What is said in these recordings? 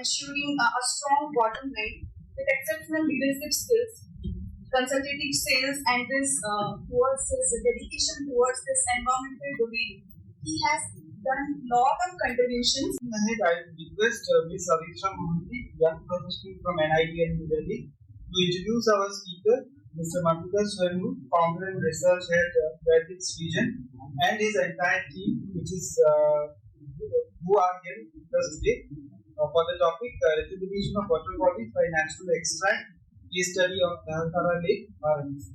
ensuring a strong bottom line with exceptional leadership skills, consultative sales, and this towards his dedication towards this environmental domain. He has done lot of contributions. Ahead, I request Ms. Savitra Mohanty, young professional from NIDM New Delhi, to introduce our speaker, Mr. Madhukar Swarnu, founder and research head at Varanasi region, and his entire team, which is who are here with us today for the topic rejuvenation of water bodies by natural extract, case study of Banaras Lake, Varanasi.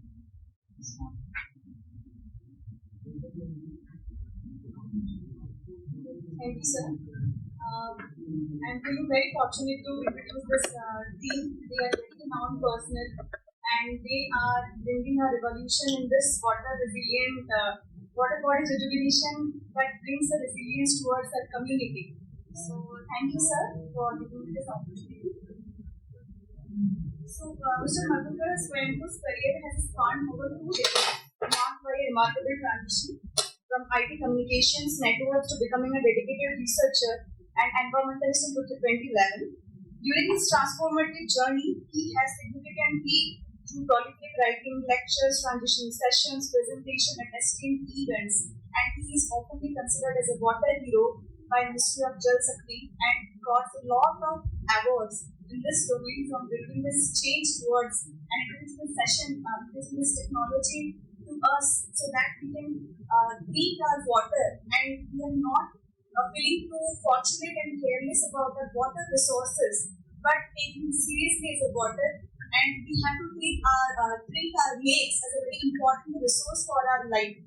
Thank you, sir. I'm feeling very fortunate to introduce this team. They are very renowned personnel and they are bringing a revolution in this water resilient water body rejuvenation that brings a resilience towards our community. So thank you, sir, for giving me this opportunity. So Mr. Madhukar Swarnu's career has spanned over 2 decades, marked by a remarkable transition from IT communications networks to becoming a dedicated researcher and environmentalist in 2011. During his transformative journey, he has significantly through prolific writing, lectures, transition sessions, presentation at esteemed events, and he is often considered as a water hero by Ministry of Jal Shakti and got a lot of awards in this domain from bringing this change towards and introducing this technology to us so that we can treat our water and we are not feeling too fortunate and careless about our water resources, but taking seriously as a water, and we have to treat our lakes as a very important resource for our life.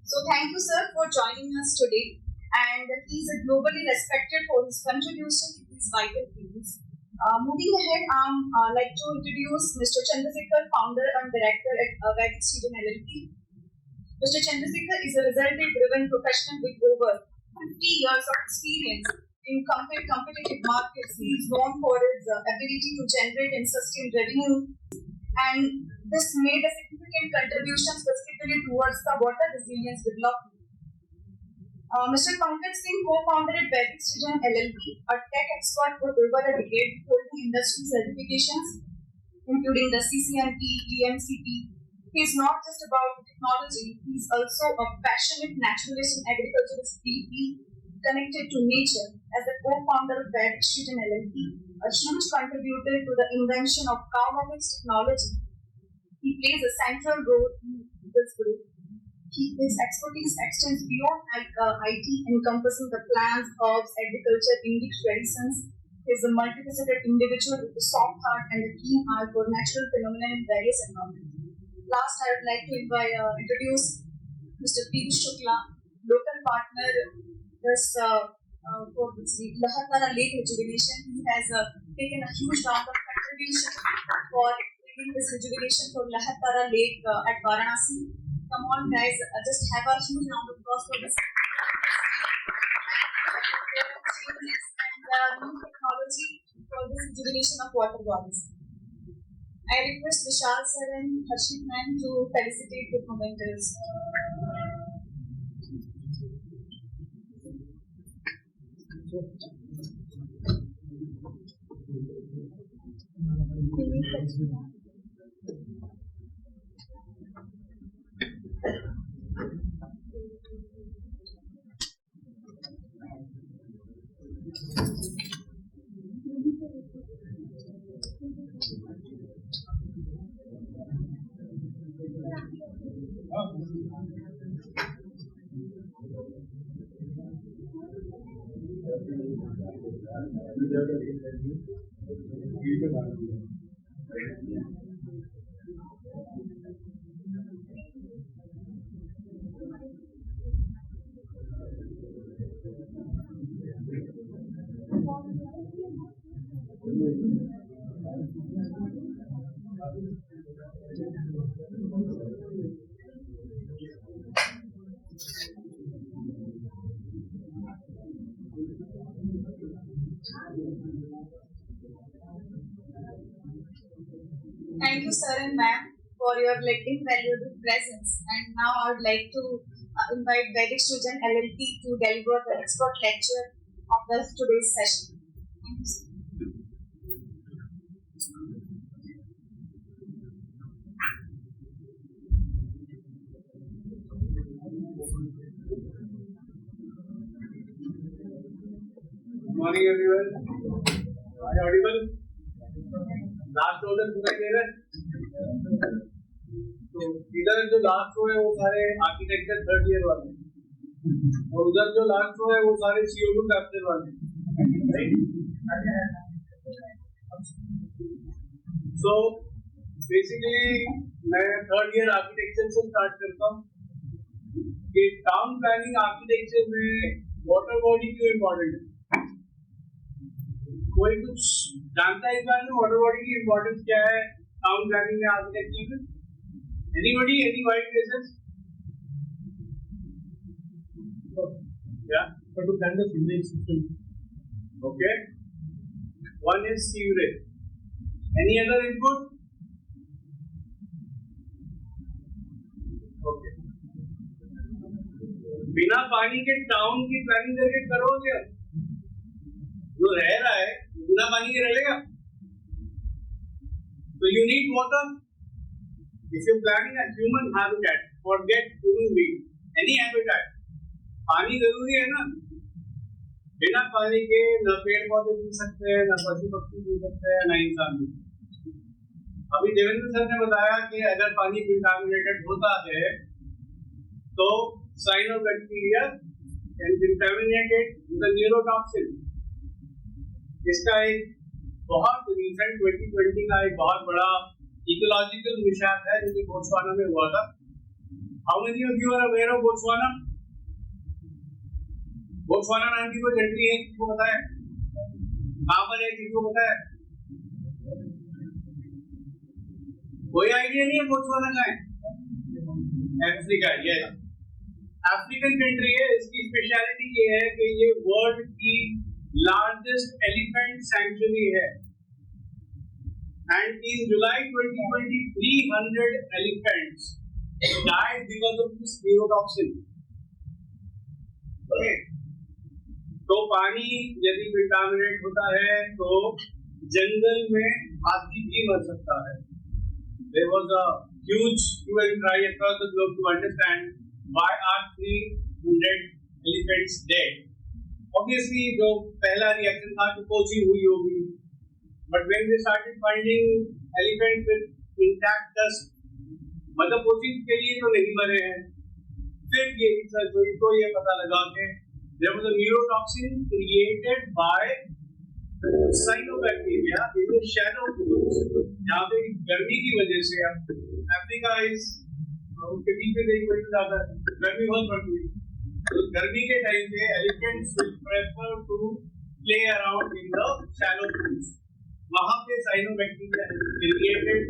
So thank you, sir, for joining us today, and he is globally respected for his contribution to these vital fields. Moving ahead, I'd like to introduce Mr. Chandrasekhar, founder and director at Varanasi LLP. Mr. Chandrasekhar is a result-driven professional with over 50 years of experience in competitive markets. He is known for his ability to generate and sustain revenue, and this made a significant contribution specifically towards the water resilience development. Mr. Pankaj Singh, co-founder at Varanasi LLP, a tech expert for over a decade, holding industry certifications, including the CCNP, EMCP. He is not just about technology, he is also a passionate naturalist in agriculture, is deeply connected to nature. As the co-founder of Varanasi LLP, a huge contributor to the invention of cow-mix technology, he plays a central role in this group. His expertise extends beyond IT, encompassing the plants, herbs, agriculture, English medicines. He is a multifaceted individual with a soft heart and a keen eye for natural phenomena in various environments. Last, I would like to introduce Mr. Piyush Shukla, local partner for the Lahatara Lake rejuvenation. He has taken a huge round of contribution for bringing this rejuvenation for Lahatara Lake at Varanasi. Come on, guys, just have a huge round of applause for this. And new technology for this rejuvenation of water bodies. I request Vishal sir and Harshit ma'am to felicitate the commenters. Thank you, sir and ma'am, for your invaluable presence. And now I would like to invite Varanasi LLP to deliver the expert lecture of today's session. Thank morning everyone. Are you audible? Last row तक सुनाई दे रहा है? तो इधर जो last row है वो सारे आर्किटेक्चर थर्ड ईयर वाले हैं और उधर जो लास्ट रो है वो सारे CO2 कैप्चर वाले हैं. So basically मैं थर्ड ईयर आर्किटेक्चर से स्टार्ट करता हूँ कि टाउन प्लानिंग आर्किटेक्चर में वाटर बॉडी क्यों इम्पोर्टेंट है. कोई कुछ जानता है इस बारे में वाटर बॉडी की इम्पोर्टेंस क्या है टाउन प्लानिंग में आर्किटेक्चर में? Anybody? Any white faces? Yeah. But to plan the sewage system. Okay. One is sewerage. Any other input? Okay. बिना पानी के टाउन की प्लानिंग करके करोगे जो रह रहा है बिना पानी के रहेगा. So you need water. If you're planning a human habitat, forget human being, any habitat, पानी जरूरी है ना. बिना पानी के न पेड़ पौधे पी सकते हैं, न पशु पक्षी पी सकते हैं, न इंसान पी सकते हैं. अभी देवेंद्र सर ने बताया कि अगर पानी कंटामिनेटेड होता है तो cyanobacteria can contaminated with neurotoxin. इसका एक बहुत रीसेंट 2020 का एक बहुत बड़ा इकोलॉजिकल मिशन है जो कि बोत्सवाना में हुआ था. How many of you are aware of Botswana? Botswana नाम की कोई कंट्री है किसको पता है? कहाँ पर है किसको पता है? कोई आइडिया नहीं है बोत्सवाना कहाँ है? अफ्रीका है. ये अफ्रीकन कंट्री है. इसकी स्पेशलिटी ये है कि ये वर्ल्ड की लार्जेस्ट एलिफेंट सैंक्चुरी है. And in July 2020, 300 elephants died because of this neurotoxin. Okay. तो पानी यदि कंटामिनेट होता है तो जंगल में हाथी भी मर सकता है. There was a huge hue and cry across the globe to understand why are 300 elephants dead. Obviously, जो पहला रिएक्शन था कि पोचिंग हुई होगी. But when they started finding elephants with intact tusk, मतलब पोचिंग के लिए तो नहीं मरे हैं. फिर ये रिसर्च हुई तो ये पता लगा कि there was a neurotoxin created by cyanobacteria in the shallow pools. जहाँ पे गर्मी की वजह से अफ्रीका इस उसके पीछे से कोई ज्यादा गर्मी बहुत बढ़ती है. तो गर्मी के टाइम पे elephants prefer to play around in the shallow pools. वहाँ पे cyanobacteria created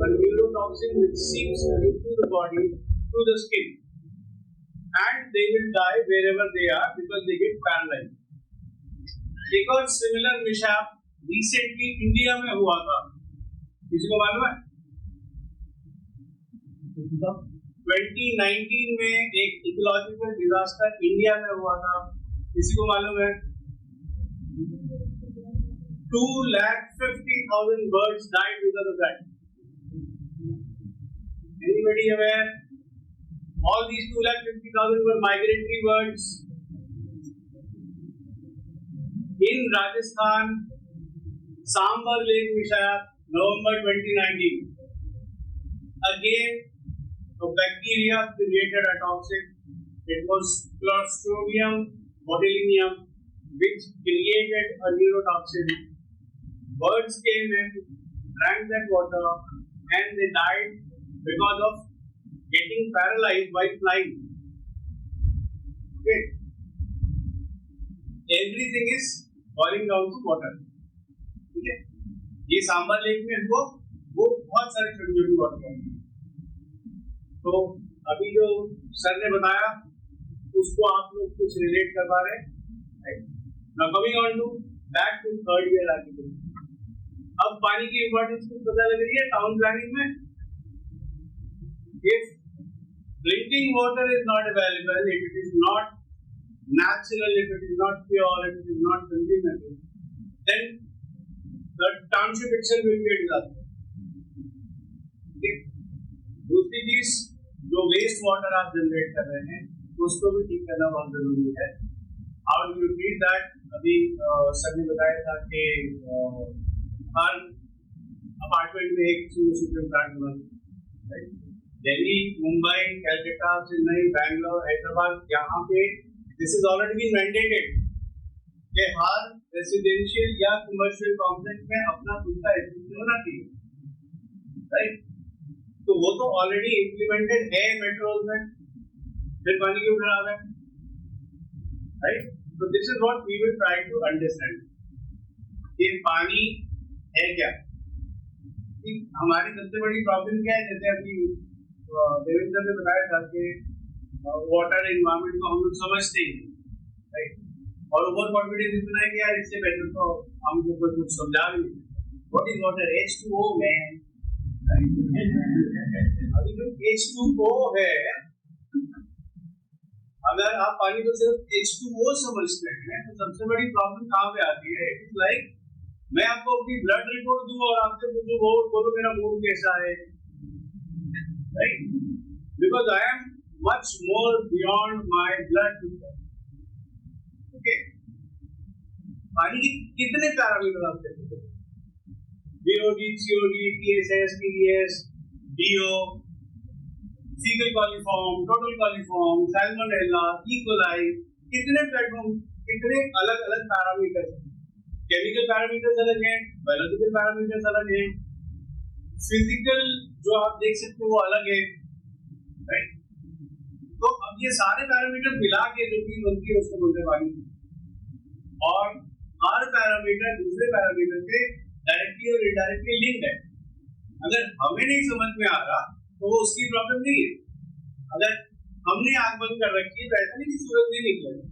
a neurotoxin which seeps into the body through the skin, and they will die wherever they are because they get paralyzed. एक और similar mishap recently India में हुआ था. किसी को मालूम है? 2019 में एक इकोलॉजिकल डिजास्टर इंडिया में हुआ था. किसी को मालूम है? 250,000 birds died because of that. Anybody aware? All these 250,000 were migratory birds. In Rajasthan, Sambar Lake mishap, November 2019. Again, a bacteria created a toxin. It was Clostridium botulinum, which created a neurotoxin. Birds came in, drank that water, and they died because of getting paralyzed by flying. Okay. Everything is boiling down to water. ठीक है. ये sambar lake में हुआ, वो बहुत सारे छोटे छोटे वाटर हैं. तो अभी जो सर ने बताया उसको आप लोग कुछ रिलेट कर पा रहे हैं. Now coming on to back to third year architecture. अब पानी की इम्पोर्टेंस कुछ पता लग रही है टाउन प्लानिंग में. If drinking water is not available, if it is not natural, if it is not pure, if it is not consumable, then the township itself will be a disaster. Okay. दूसरी चीज जो waste water आप generate कर रहे हैं उसको भी ठीक करना बहुत जरूरी है. How do you treat that? अभी सर ने बताया था कि हर अपार्टमेंट में एक सीवेज ट्रीटमेंट प्लांट बना, दिल्ली, मुंबई, कलकत्ता, चेन्नई, बैंगलोर, हैदराबाद, यहाँ पे this is already been mandated कि हर रेसिडेंशियल या कमर्शियल कॉम्प्लेक्स में अपना खुद का एजुकेशन होना चाहिए, राइट? तो वो तो ऑलरेडी इम्प्लीमेंटेड है मेट्रोज में, फिर पानी क्यों खराब है, राइट? तो this is what we will try to understand कि पानी है क्या। हमारी सबसे बड़ी प्रॉब्लम क्या है, जैसे अभी देवेंद्र ने बताया था कि वाटर एनवायरमेंट को हम लोग समझते हैं, राइट? और ओवर कॉन्फिडेंस इतना है कि यार इससे बेटर तो हमको कुछ समझा भी नहीं। What is water? H2O man. अभी जो H2O है, अगर आप पानी को सिर्फ H2O समझते हैं तो सबसे बड़ी प्रॉब्लम कहाँ पे आती है? इट्स लाइक मैं आपको अपनी ब्लड रिपोर्ट दूं और आपसे पूछूं वो बोलो मेरा मूड कैसा है, right? Because I am much more beyond my blood report. Okay, पानी के कितने पैरामीटर आप देखते हैं? BOD, COD, TSS, TDS, DO, fecal coliform, total coliform, salmonella, E. coli, कितने प्लेटफॉर्म, कितने अलग अलग पैरामीटर्स हैं। केमिकल पैरामीटर्स अलग हैं, बायोलॉजिकल पैरामीटर्स अलग हैं, फिजिकल जो आप देख सकते हो वो अलग है, राइट? तो अब ये सारे पैरामीटर मिला के जो चीज बनती है उसको बोलते हैं पानी। और हर पैरामीटर दूसरे पैरामीटर से डायरेक्टली और इनडायरेक्टली लिंक्ड है। अगर हमें नहीं समझ में आ रहा तो वो उसकी प्रॉब्लम नहीं है। अगर हमने आंख बंद कर रखी है तो ऐसा नहीं कि सूरज नहीं निकलेगा।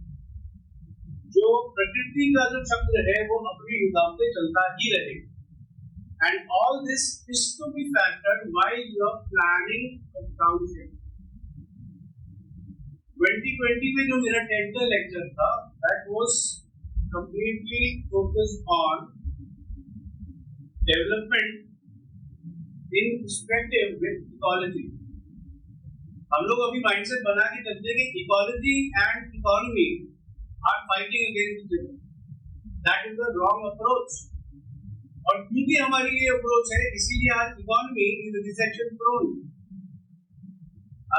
जो प्रकृति का जो चक्र है वो अपने हिसाब से चलता ही रहेगा। And all this is to be factored while you are planning a township. 2020 में जो मेरा 10th का लेक्चर था, that was completely focused on development in perspective with ecology. हम लोग अभी माइंडसेट बना के चलते हैं कि ecology and economy are fighting against each other. That is the wrong approach. और क्योंकि हमारी ये अप्रोच है इसीलिए आज इकोनॉमी इज रिसेशन प्रोन।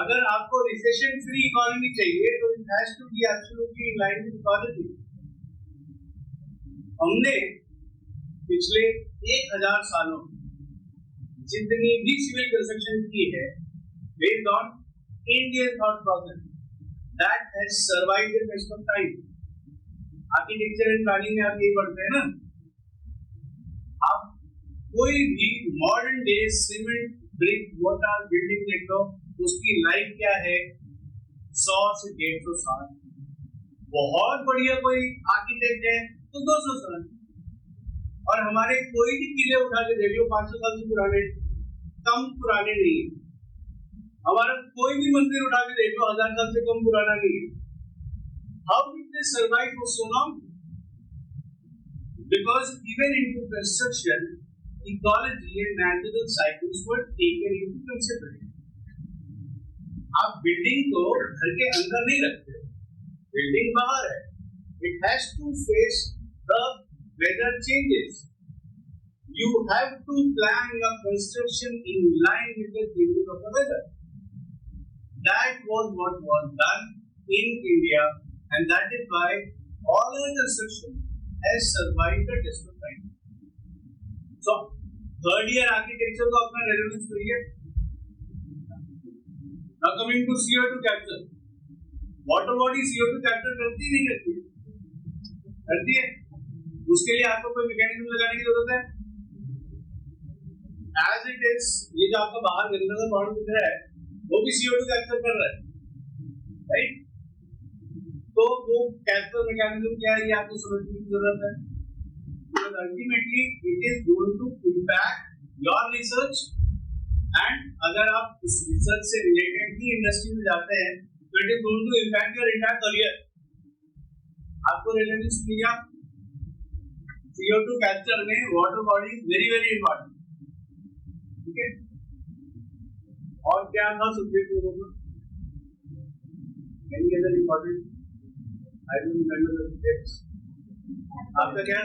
अगर आपको रिसेशन फ्री इकोनॉमी चाहिए तो it has to be absolutely in line with ecology. हमने पिछले 1000 सालों जितनी भी सिविल कंस्ट्रक्शन की है based on Indian thought process that has survived the test of time. Architecture and planning में आप ये पढ़ते हैं ना, आप कोई भी modern day cement brick mortar building देख लो, उसकी लाइफ क्या है 100 से 150 साल। बहुत बढ़िया कोई आर्किटेक्ट है तो 200 साल। और हमारे कोई भी किले उठा के देख लो 500 साल से पुराने, कम पुराने नहीं है। हमारा कोई भी मंदिर उठा के देख लो 1000 साल से कम पुराना नहीं है। How did they survive for so long? Because even into construction ecology and natural cycles were taken into consideration. आप बिल्डिंग को घर के अंदर नहीं रखते हो, बिल्डिंग बाहर है। It has to face the weather changes. You have to plan your construction in line with the changes of the weather. That was what was done in India, and that is why all our construction has survived the test of time. So, third year architecture को अपना relevance करिए। Now coming to CO2 capture. Water body CO2 capture करती नहीं करती है? उसके लिए आपको कोई मैकेनिज्म लगाने की जरूरत है? As it is, ये जो आपका बाहर गंदा सा पॉइंट दिख रहा है वो भी CO2 कैप्चर कर रहा है, राइट? तो वो कैप्चर मैकेनिज्म क्या है ये आपको समझने की जरूरत है। Because ultimately it is going to impact your research, and अगर आप उस रिसर्च से रिलेटेड ही इंडस्ट्री में जाते हैं तो it is going to impact your entire career. आपको रिलेवेंस मिल गया। CO2 कैप्चर में water body very very important, ठीक है? और क्या था सब्जेक्ट में? Any other important? I don't remember the subjects. आपका क्या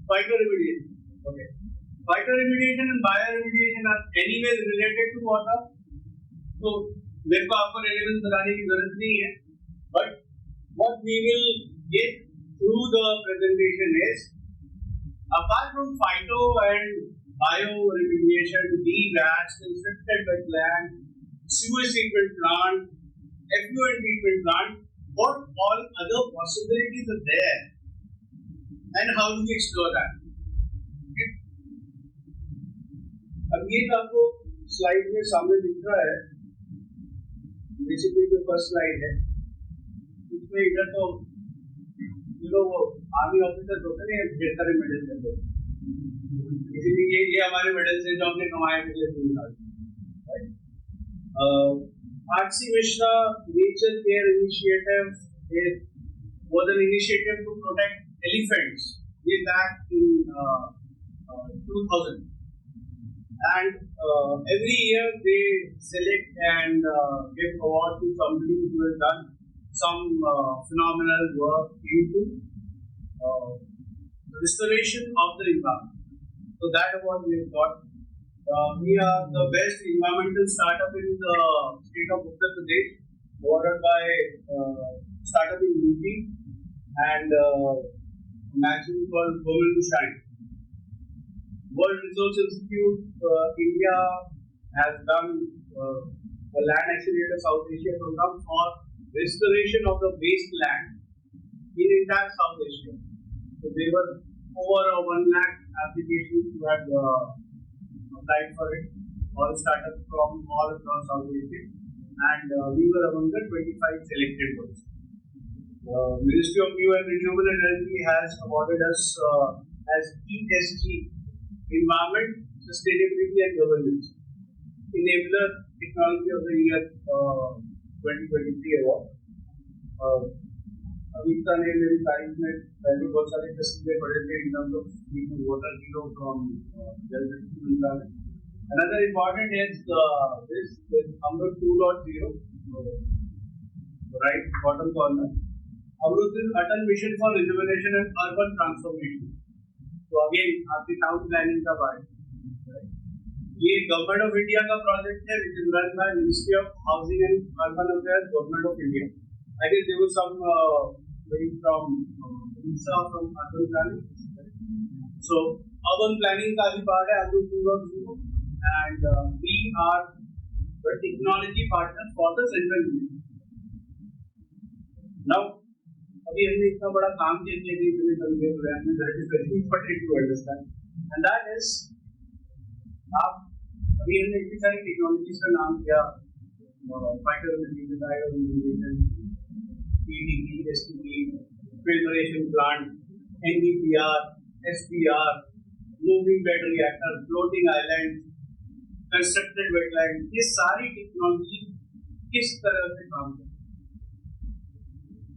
phytoremediation. Okay. Phytoremediation and bioremediation are anyways related to water. So मेरे को आपको relevance बताने की जरूरत नहीं है. But what we will get through the presentation is, apart from phyto and bioremediation, DRAS, constructed wetland, sewage treatment plant, effluent treatment plant, what all other possibilities are there and how do we explore that? Okay. अब ये तो आपको slide में सामने दिख रहा है, basically जो फर्स्ट स्लाइड है, इसमें इधर तो जो वो आर्मी ऑफिसर होते हैं ढेर सारे मेडल देते हैं, इसीलिए ये हमारे मेडल्स हैं जो हमने कमाए पिछले 3 साल में. RC Mishra Nature Care Initiative was an initiative to protect elephants way back in 2000, and every year they select and give award to somebody who has done some phenomenal work into restoration of the environment. So that award we have got. We are the best environmental startup in the state of Uttar Pradesh, awarded by startup in UP and magazine called Women to Shine. World Resource Institute India has done a land accelerator South Asia program for restoration of the wasteland in entire South Asia. So there were over 1 lakh applications who had applied for it, all startups from all across South Asia, and we were among the 25 selected ones. Ministry of New and Renewable Energy has awarded us as ESG, Environment, Sustainability and Governance, Enabler Technology of the Year 2023 award. Abhita ने मेरी तारीफ में पहले बहुत सारे तस्वीरें पढ़े थे in terms of water hero from Jal Shakti Manत्रालय. Another important is this Amrut 2.0, right bottom corner. Amrut is Atal Mission for Rejuvenation and Urban Transformation. So again आपकी टाउन प्लानिंग का पार्ट, ये गवर्नमेंट ऑफ इंडिया का project है which is run by Ministry of Housing and Urban Affairs, Government of India. I guess there was some from visa from urban planning. So urban planning का भी part है Amrut 2.0, and we are the technology partner for the central government. Now अभी हमने इतना बड़ा काम किया कि इतने बंदे हुए हैं, that is very important to understand, and that is आप अभी हमने इतनी सारी टेक्नोलॉजीज का नाम किया, phytomedicine, PDP, STP, filtration plant, NDPR, SPR, moving bed reactor, floating island, constructed wetland, ये सारी टेक्नोलॉजी किस तरह से काम करती है?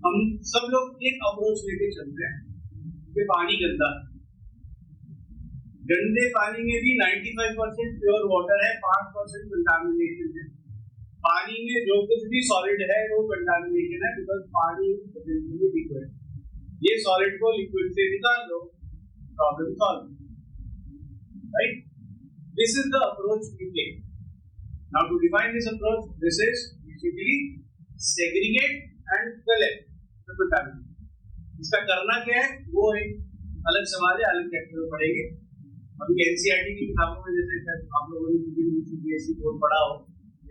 हम सब लोग एक अप्रोच लेके चलते हैं कि पानी गंदा है, गंदे पानी में भी 95% प्योर वाटर है, 5% कंटामिनेशन है. पानी में जो कुछ भी सॉलिड है वो कंटामिनेशन है, बिकॉज पानी पोटेंशियली लिक्विड. ये सॉलिड को लिक्विड से निकाल लो, problem solve. Right, this is the approach we take. Now to define this approach, this is basically segregate and collect the contamination. इसका करना क्या है वो एक अलग सवाल है, अलग चैप्टर में पढ़ेंगे. अभी एनसीईआरटी की किताबों में जैसे आप लोगों ने सीबीएसई बोर्ड पढ़ा हो,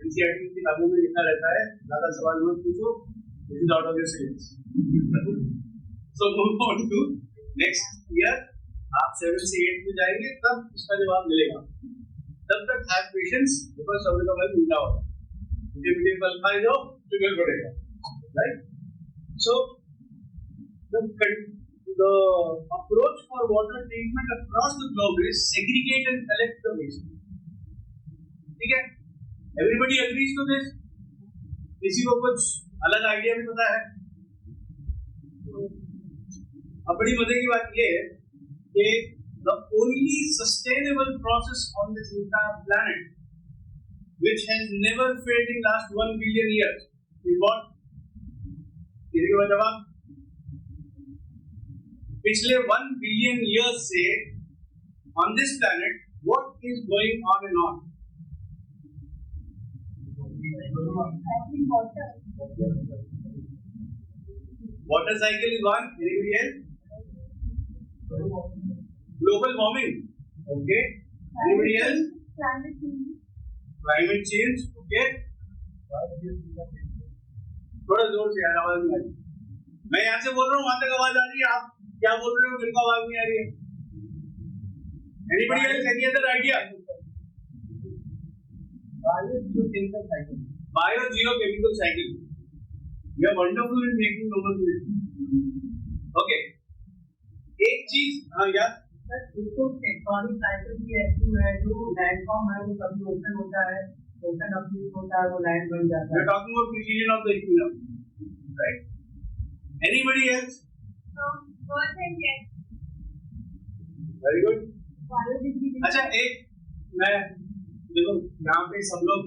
एनसीईआरटी की किताबों में लिखा रहता है ज्यादा सवाल मत पूछो, this is out of your syllabus. So move on to next year, आप 7 से 8 में जाएंगे तब इसका जवाब मिलेगा. तब तक हैव पेशेंस, बिकॉज़ सब का भाई उल्टा होगा, मीठे फल खाए जाओ शुगर बढ़ेगा. Right, so the approach for water treatment across the globe is segregate and collect the waste. ठीक है, everybody agrees to this? किसी को कुछ अलग आइडिया भी पता है? अब बड़ी मजे की बात ये है कि the only sustainable process on this entire planet which has never failed in last 1 billion years is what? किसी को जवाब? पिछले 1 billion years से on this planet what is going on and on? Water cycle is one. Anybody else? Global warming. Okay. Anybody else? Climate change. Okay. थोड़ा जोर से यार आवाज नहीं आ रही. मैं यहाँ से बोल रहा हूँ वहां तक आवाज आ रही है. आप क्या बोल रहे हो? मेरे को आवाज नहीं आ रही है. Anybody else? Any other idea? Biogeochemical cycle. You are wonderful in making nomenclature. Okay. एक चीज हाँ यार. इसको टेक्टोनिक साइकिल भी ऐसी है जो लैंडफॉर्म है वो कभी ओपन होता है, ओपन अपलिफ्ट होता है, वो लैंड बन जाता We है. are talking about precision of the equilibrium, right? Anybody else? Very good. अच्छा एक मैं देखो यहाँ पे सब लोग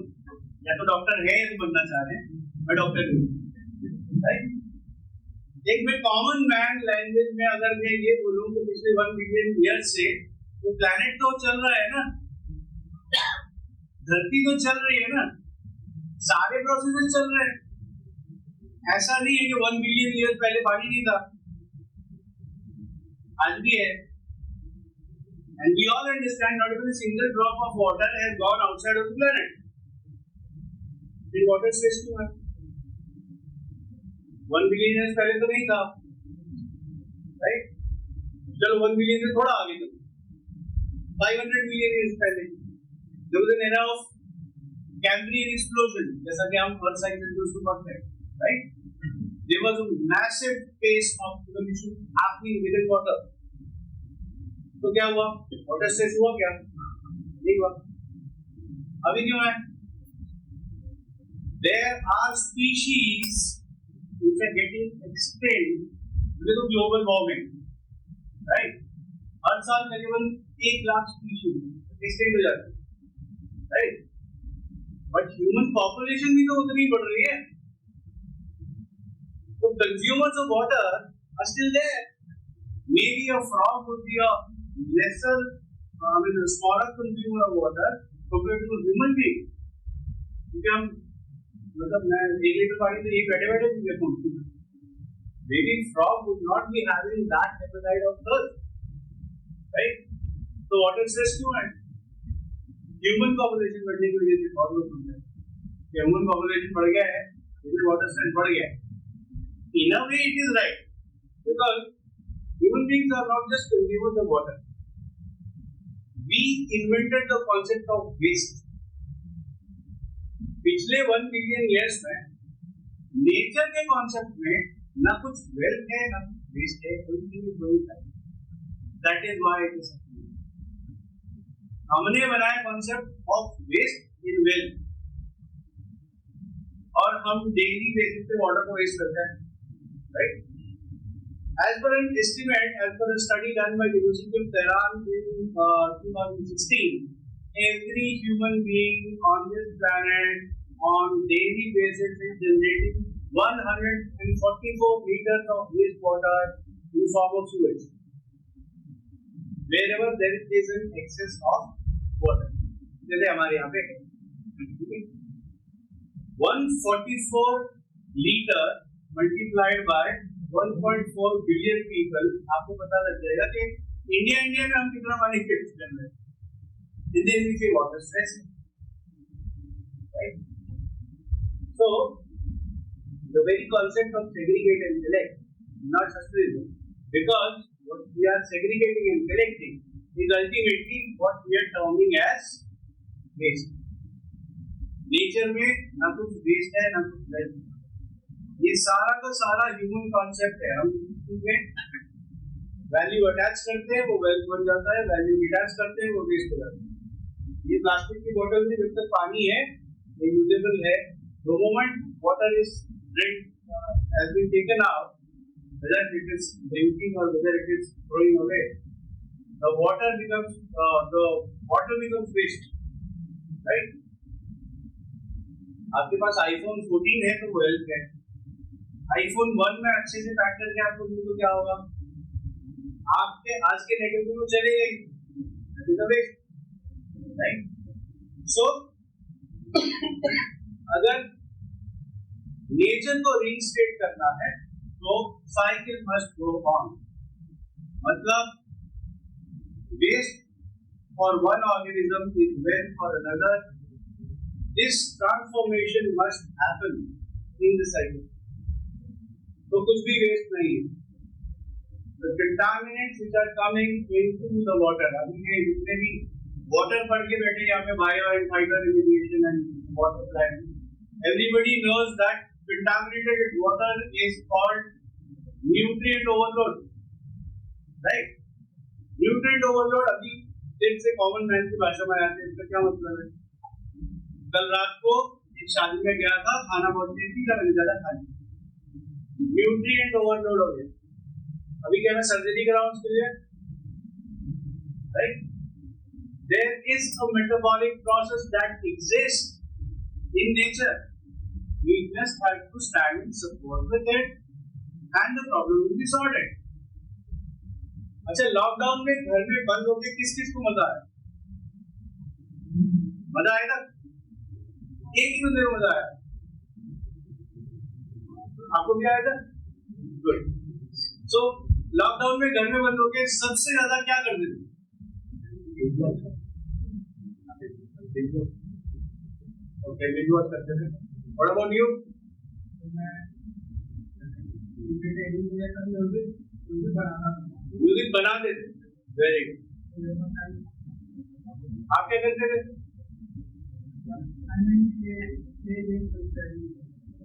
या तो डॉक्टर है या तो बनना चाह रहे हैं. मैं डॉक्टर नहीं, राइट? एक मैं कॉमन मैन लैंग्वेज में अगर मैं ये बोलूँ कि पिछले 1 billion years से वो प्लैनेट तो चल रहा है ना, धरती तो चल रही है ना, सारे प्रोसेसेस चल रहे हैं. ऐसा नहीं है कि 1 billion years पहले पानी नहीं था, आज भी है. And we all understand not even a single drop of water has gone outside of the planet. The water stays to us. 1 billion years पहले तो नहीं था, right? चलो 1 billion से थोड़ा आगे चलो. 500 million years पहले there was an era of Cambrian explosion, जैसा कि हम अर्थ साइकिल में उसको पढ़ते हैं, right? There was a massive pace of evolution happening within water. तो क्या हुआ? वाटर स्ट्रेस हुआ क्या? नहीं हुआ. अभी क्यों है? There are species which are getting extinct due to global warming, right? हर साल करीबन 1 लाख species extinct हो जाती है, right? But human population भी तो उतनी बढ़ रही है. So consumers of water are still there. Maybe a frog would be a lesser, a smaller consumer of water compared to a human being. क्योंकि हम मतलब मैं 1 लीटर पानी तो ये बैठे पी लेता हूँ. Maybe frog would not be having that appetite of thirst, right? तो water stress क्यों है? Human population बढ़ने की वजह से बहुत लोग सुनते हैं कि human population बढ़ गया है, इसलिए water stress बढ़ गया है. In a way, it is right because human beings are not just consumers of water. We invented the concept of waste. पिछले 1 billion years में नेचर के कॉन्सेप्ट में ना कुछ वेल्थ है ना कुछ वेस्ट है, that is why it is. हमने बनाया concept of waste in wealth और हम डेली बेसिस पे वाटर को वेस्ट करते हैं, राइट? As per an estimate, as per a study done by the University of Tehran in 2016, every human being on this planet on daily basis is generating 144 liters of wastewater in form of sewage. Wherever there is an excess of water, जैसे हमारे यहाँ पे 144 liter multiplied by 1.4 billion people, आपको पता लग जाएगा कि India में हम कितना पानी खर्च कर रहे हैं. Then we say water stress, right? So the very concept of segregate and collect is not sustainable because what we are segregating and collecting is ultimately what we are terming as waste. Nature में ना कुछ waste है ना कुछ wealth. ये सारा का सारा ह्यूमन कॉन्सेप्ट है. हम इसमें वैल्यू अटैच करते हैं वो वेल्थ बन जाता है, वैल्यू डिटैच करते हैं वो वेस्ट हो जाता है. ये प्लास्टिक की बोतल में जब तक पानी है ये यूजेबल है. The moment water is has been taken out, whether it is drinking or whether it is throwing away, the water becomes waste, right? आपके पास iPhone 14 है तो वेल्थ है. iPhone 1 में अच्छे से पैक करके आपको तो क्या होगा? आपके आज के नेगेटिव में चले गए, राइट? सो अगर नेचर को रीइंस्टेट करना है तो साइकिल मस्ट गो ऑन, मतलब waste for one organism is well for another. This transformation must happen in the cycle. तो कुछ भी waste नहीं है. The contaminants which are coming into the water, अभी ये जितने भी water पढ़ के बैठे यहाँ पे bio and phyto remediation and water planning, everybody knows that contaminated water is called nutrient overload, right? Nutrient overload अभी दिन से कॉमन मैन की भाषा में आते हैं, इसका क्या मतलब है? कल रात को एक शादी में गया था, खाना बहुत टेस्टी था, मैंने ज्यादा खा लिया, न्यूट्रिएंट ओवरलोड हो गया. अभी क्या मैं सर्जरी कराऊं उसके लिए, right? There is a metabolic process that exists in nature. We just have to stand in support with it, and the problem will be sorted. अच्छा, लॉकडाउन में घर में बंद होके किस किस को मजा आया? मजा आया था? एक ही बंदे को मजा आया. आपको भी आया था? गुड. सो लॉकडाउन में घर में बंद होके सबसे ज्यादा क्या करते थे? ओके, बिंज वॉच करते थे. What about you? म्यूजिक बनाते थे. Very good. आप क्या करते थे?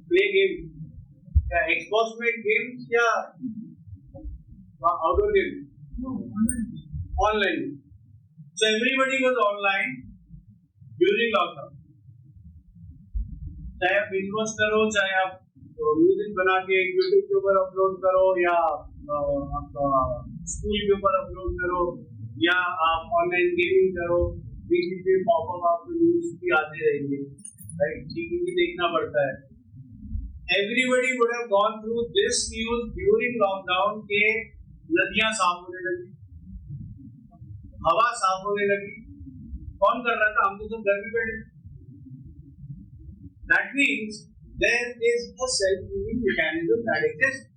Play game. क्या एक्सबॉक्स में गेम्स या outdoor game? Online. So everybody was online during lockdown. चाहे आप बिंज वॉच करो, चाहे आप म्यूजिक बना के यूट्यूब के ऊपर अपलोड करो, या आपका स्कूल के ऊपर अपलोड करो, या आप ऑनलाइन गेमिंग करो, बीच बीच में पॉपअप आपको न्यूज भी आते रहेंगे, राइट? ठीक भी देखना पड़ता है. Everybody would have gone through this news during lockdown के नदियां साफ होने लगी, हवा साफ होने लगी. कौन कर रहा था? हम तो सब घर में बैठे. That means there is a self-healing mechanism that exists.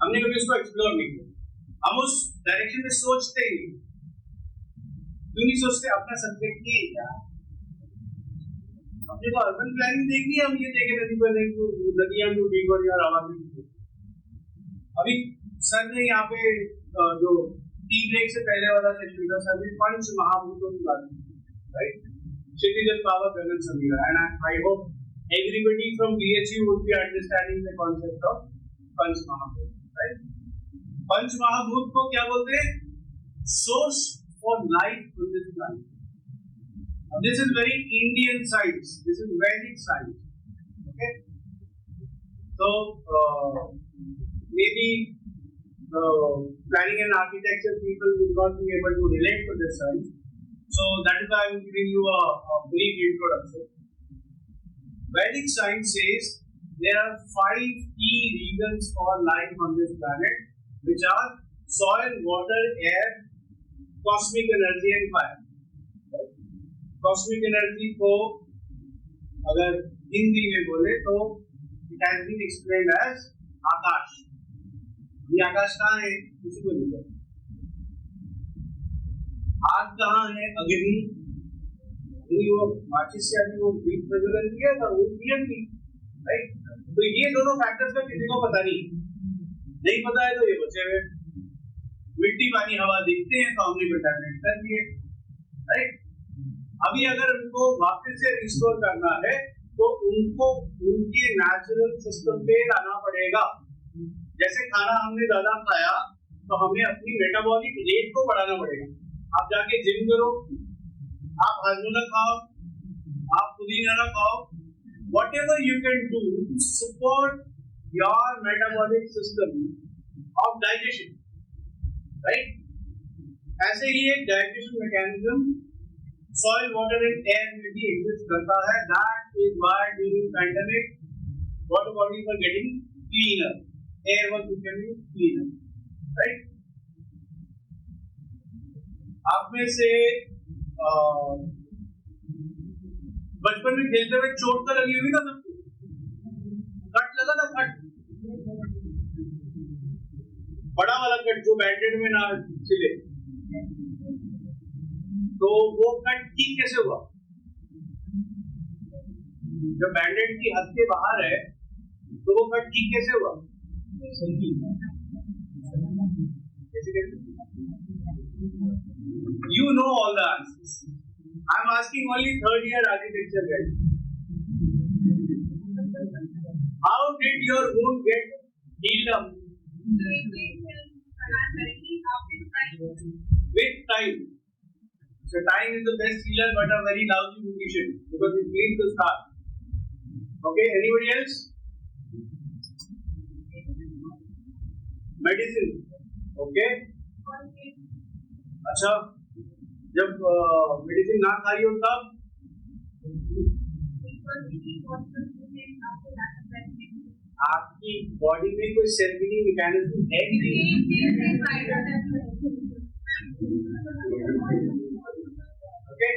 हमने कभी उसको एक्सप्लोर नहीं किया, हम उस डायरेक्शन में सोचते ही क्यों नहीं सोचते? अपना सब्जेक्ट ये क्या? अपने को अर्बन प्लानिंग देखनी है, हम ये देखे नदी पर नदियां जो डीप और यार आवाज में. अभी सर ने यहाँ पे जो टी ब्रेक से पहले वाला सेशन था, सर ने पंच महाभूतों की बात की, right? Citizen power governance samira, and I hope everybody from BHU would be understanding the concept of Panch Mahabhut, right? Panch Mahabhut को क्या बोलते हैं? Source for life on this planet. This is very Indian science. This is Vedic science. Okay. So maybe planning and architecture people will not be able to relate to this science. So that is why I am giving you a brief introduction. Vedic science says there are 5 key reasons for life on this planet, which are soil, water, air, cosmic energy and fire. Cosmic energy को अगर हिंदी में बोले तो it has been explained as आकाश. ये आकाश कहाँ है? किसी को नहीं पता. आग कहाँ है? अग्नि. वो माचिस से अभी वो बीच प्रज्वलन किया था, वो पीएम थी, राइट? तो ये दोनों फैक्टर्स का किसी को पता नहीं पता है तो ये बचे हुए. मिट्टी, पानी, हवा दिखते हैं तो हमने कंटामिनेट कर दिए, राइट? अभी अगर उनको वापस से रिस्टोर करना है तो उनको उनके नेचुरल सिस्टम पे लाना पड़ेगा. जैसे खाना हमने ज्यादा खाया तो हमें अपनी मेटाबॉलिक रेट को बढ़ाना पड़ेगा. आप जाके जिम करो, आप हाजमा खाओ, आप पुदीना खाओ, whatever you can do to support your metabolic system of digestion, right? ऐसे ही एक digestion mechanism soil, water and air में भी exist करता है. That is why during pandemic water bodies are getting cleaner. air was becoming cleaner, right? आप में से बचपन में खेलते हुए चोट तो लगी हुई ना सबको, कट लगा था, कट बड़ा वाला कट जो बैंडेड में ना छिले, तो वो कट ठीक कैसे हुआ? जब बैंडेड की हद के बाहर है तो वो कट ठीक कैसे हुआ? You know all the answers. I'm asking only third year architecture guys. How did your wound get healed up? With time. So time is the best healer, but a very lousy musician because it cleans the scar. Okay, anybody else? Medicine. Okay. अच्छा, जब medicine ना खाई हो तब आपकी body में कोई cell healing mechanism है कि नहीं? Okay.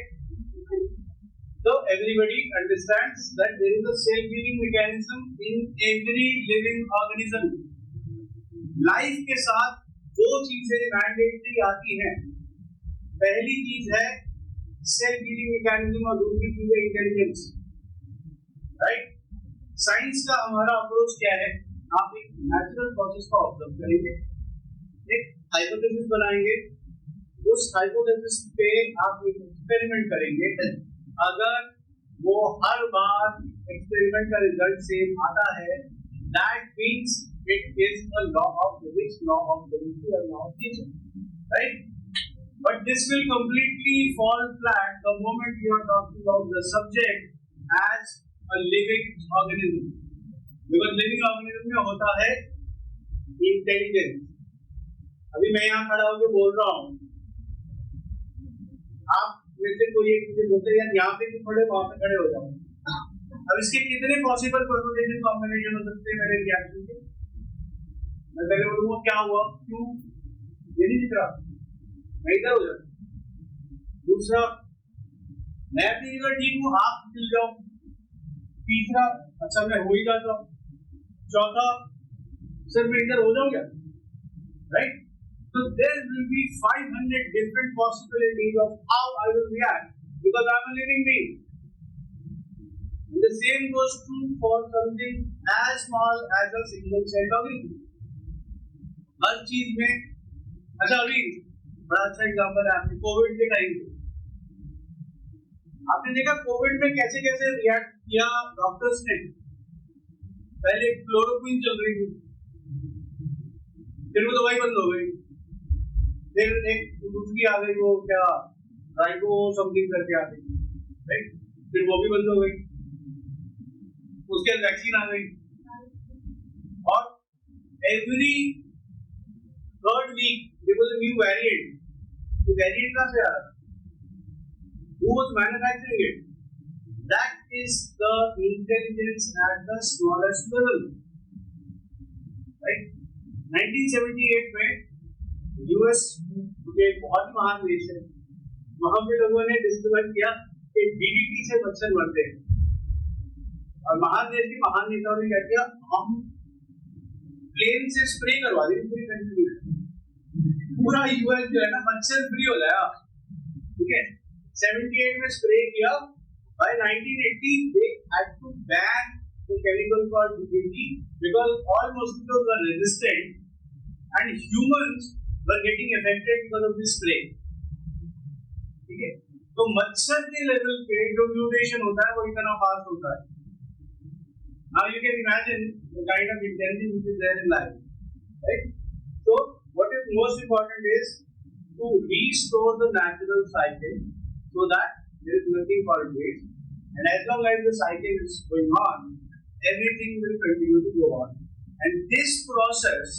So everybody understands that there is a cell healing mechanism in every living organism. Life के साथ दो चीजें मैंडेटरी आती हैं. पहली चीज है सेल हीलिंग मैकेनिज्म और दूसरी चीज है इंटेलिजेंस. राइट? साइंस का हमारा अप्रोच क्या है? आप एक नेचुरल प्रोसेस को ऑब्जर्व करेंगे, एक हाइपोथेसिस बनाएंगे, उस हाइपोथेसिस पे आप एक एक्सपेरिमेंट करेंगे. अगर वो हर बार एक्सपेरिमेंट का रिजल्ट सेम आता है, that means it is a law of physics, law of chemistry और law of nature. Right? But this will completely fall flat the moment you are talking about the subject as a living organism. Because living organism में होता है intelligence. अभी मैं यहाँ खड़ा होकर बोल रहा हूँ, आप में से कोई एक मुझे बोलते हैं यार यहाँ पे क्यों खड़े, वहाँ पे खड़े हो जाओ. अब इसके कितने पॉसिबल परम्यूटेशन कॉम्बिनेशन हो सकते हैं मेरे रिएक्शन के? मैं पहले बोलूँगा क्या हुआ, क्यों, ये नहीं दिख रहा, मैं इधर हो जाता. दूसरा, मैं अपनी जगह ठीक हूँ, आप मिल जाओ. तीसरा, अच्छा मैं हो ही जाता हूँ. चौथा, सर मैं इधर हो जाऊँ क्या? Right? So there will be 500 different possibilities of how I will react because I am a living being. And the same goes true for something as small as a single cell organism. हर चीज में, अच्छा अभी बड़ा अच्छा example है आपने Covid के time पे. आपने देखा कोविड में कैसे कैसे रिएक्ट किया डॉक्टर्स ने. पहले क्लोरोक्विन चल रही थी, फिर वो दवाई बंद हो गई, फिर एक दूसरी आ गई, वो क्या राइबो समथिंग करके आ गई, राइट? फिर वो भी बंद हो गई, उसके बाद वैक्सीन आ गई, और every third week there was a new variant. तो वेरिएंट कहाँ से आ रहा? Who was manufacturing it? That is the intelligence at the smallest level, right? 1978 में यूएस के बहुत महान देश है, वहां पे लोगों ने डिस्कवर किया कि डीडीटी से मच्छर मरते हैं, और महान देश के महान नेताओं ने क्या किया, हम प्लेन से स्प्रे करवा देंगे पूरी कंट्री में, पूरा यूएस जो है ना मच्छर फ्री हो जाएगा. ठीक है, 78 में स्प्रे किया. By 1980 they had to ban the chemical called DDT because all mosquitoes were resistant and humans were getting affected because of this spray. ठीक है, तो मच्छर के लेवल पे जो म्यूटेशन होता है वो इतना फास्ट होता है. Now you can imagine the kind of intelligence which is there in life, right? So what is most important is to restore the natural cycle so that there is nothing called waste, and as long as the cycle is going on, everything will continue to go on. And this process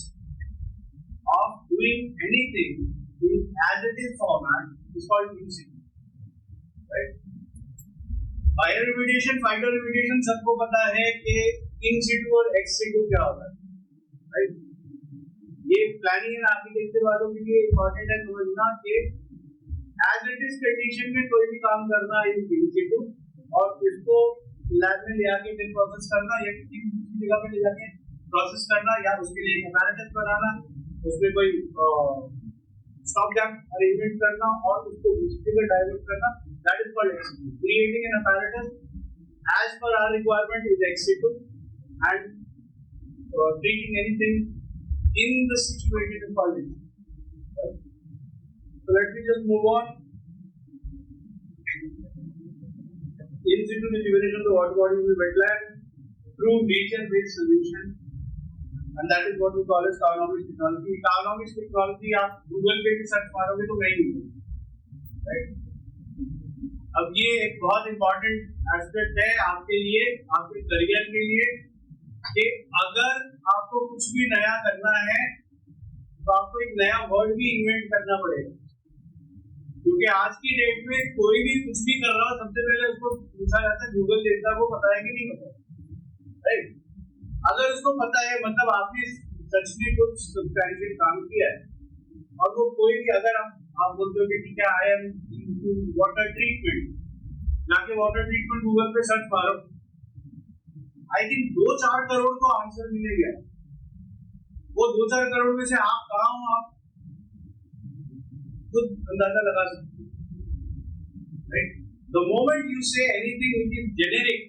of doing anything in as it is format is called using, right? Fire remediation, phyto remediation सबको पता है कि in situ और ex situ क्या होता है, right. ये planning and architecture वालों के लिए इम्पोर्टेंट है समझना कि एज इट इज कंडीशन में कोई भी काम करना इन सिटू और इसको लैब में ले आके फिर प्रोसेस करना या किसी दूसरी जगह पे ले जाके प्रोसेस करना या उसके लिए apparatus बनाना, उसमें कोई स्टॉप गैप अरेंजमेंट करना और उसको दूसरी जगह डाइवर्ट करना, that is called execute. Creating an apparatus as per our requirement is execute and treating anything in the situated environment. So let me just move on. In situ rejuvenation of the water body in the wetland through nature-based solution, and that is what we call as Towenomics technology. Towenomics technology आप Google पे भी search मारोगे तो नहीं मिलेगा, right? अब ये एक बहुत important aspect है आपके लिए, आपके करियर के लिए, कि अगर आपको कुछ भी नया करना है तो आपको एक नया वर्ड भी इन्वेंट करना पड़ेगा, क्योंकि आज की डेट में कोई भी कुछ भी कर रहा हो सबसे पहले उसको पूछा जाता है गूगल देखता है वो पता है कि नहीं पता, राइट? अगर उसको पता है मतलब आपने सच में कुछ सब्सटैंशियल काम किया है, और वो कोई भी अगर आप बोलते हो कि ठीक है I am into water treatment, जाके वाटर ट्रीटमेंट गूगल पे सर्च मारो, आई थिंक 2-4 करोड़ को आंसर मिलेगा। वो 2-4 करोड़ में से आप कहाँ हो आप खुद अंदाजा लगा सकते हैं, right? The moment you say anything which is generic,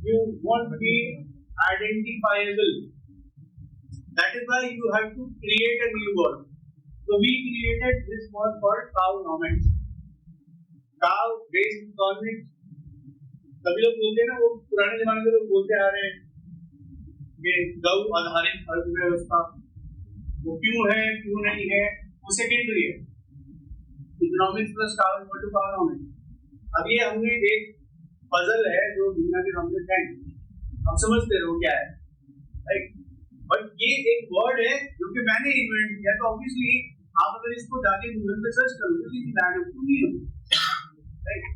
you won't be identifiable. That is why you have to create a new word. So we created this word called Towenomics. Cow based economics. सभी लोग बोलते हैं ना, वो पुराने जमाने से लोग बोलते आ रहे हैं कि गौ आधारित अर्थव्यवस्था वो क्यों है क्यों नहीं है, वो सेकेंडरी है। Economics plus cow equal to cownomics. अब ये हमने एक पजल है जो दुनिया के सामने है, हम समझते रहो क्या है, राइट? बट ये एक वर्ड है जो कि मैंने इन्वेंट किया, तो ऑब्वियसली आप अगर इसको जाके गूगल पे सर्च करोगे तो ये लैंड नहीं होगी, right?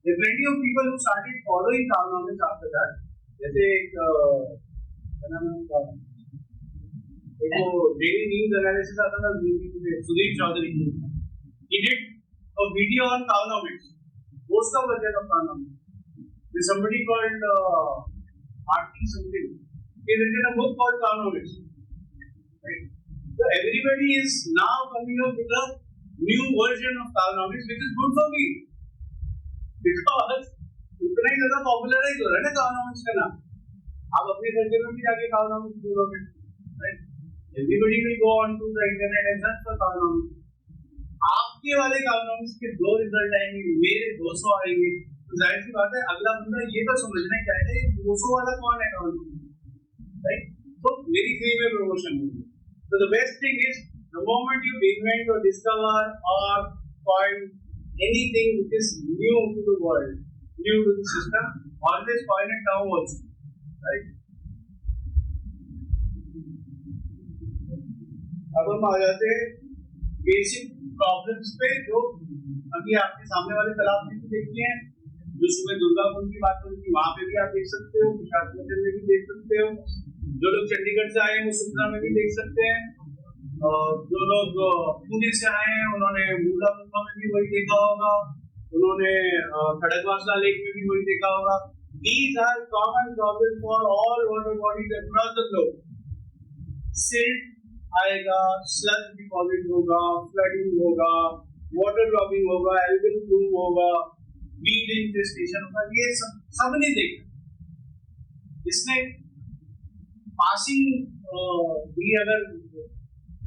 There are plenty of people who started following Towenomics after that. जैसे एक वो डेली न्यूज एनालिसिस आता था Sudhir Chaudhary, he did a video on Towenomics. Most of the of Towenomics. There's somebody called Arti something. He written a book called Towenomics. Right? So everybody is now coming up with a new version of Towenomics, which is good for me. Because इतना ही ज़्यादा popularise हो रहा है ना Towenomics का नाम, आप अपने सर्कल में भी जाके Towenomics बोलोगे, right? Everybody will go on to the internet and search for Towenomics. आपके वाले Towenomics के 2 रिजल्ट आएंगे, मेरे 200 आएंगे, तो जाहिर सी बात है अगला बंदा ये तो समझना चाहता है 200 वाला कौन है Towenomics, right? तो मेरी फ्री में प्रमोशन होगी। So the best thing is the moment you invent or discover or find anything which is new to the world, new to the system, always point it downwards, right? अब हम आ जाते हैं basic problems पे, जो अभी आपके सामने वाले तालाब में भी देखते हैं, जो सुबह दुर्गा कुंड की बात करेंगे वहां पे भी आप देख सकते हो, विशाखापट्टनम में भी देख सकते हो, जो लोग चंडीगढ़ से आए हैं वो सुखना में भी देख सकते हैं, जो लोग पुणे से आए हैं उन्होंने मूला गुफा में भी वही देखा होगा, उन्होंने खड़गवासला लेक में भी वही देखा होगा। These are common problems for all water bodies across the globe. Silt आएगा, sludge deposit होगा, flooding होगा, water logging होगा, algal bloom होगा, weed infestation होगा, ये सबने देखा। इसने passing भी अगर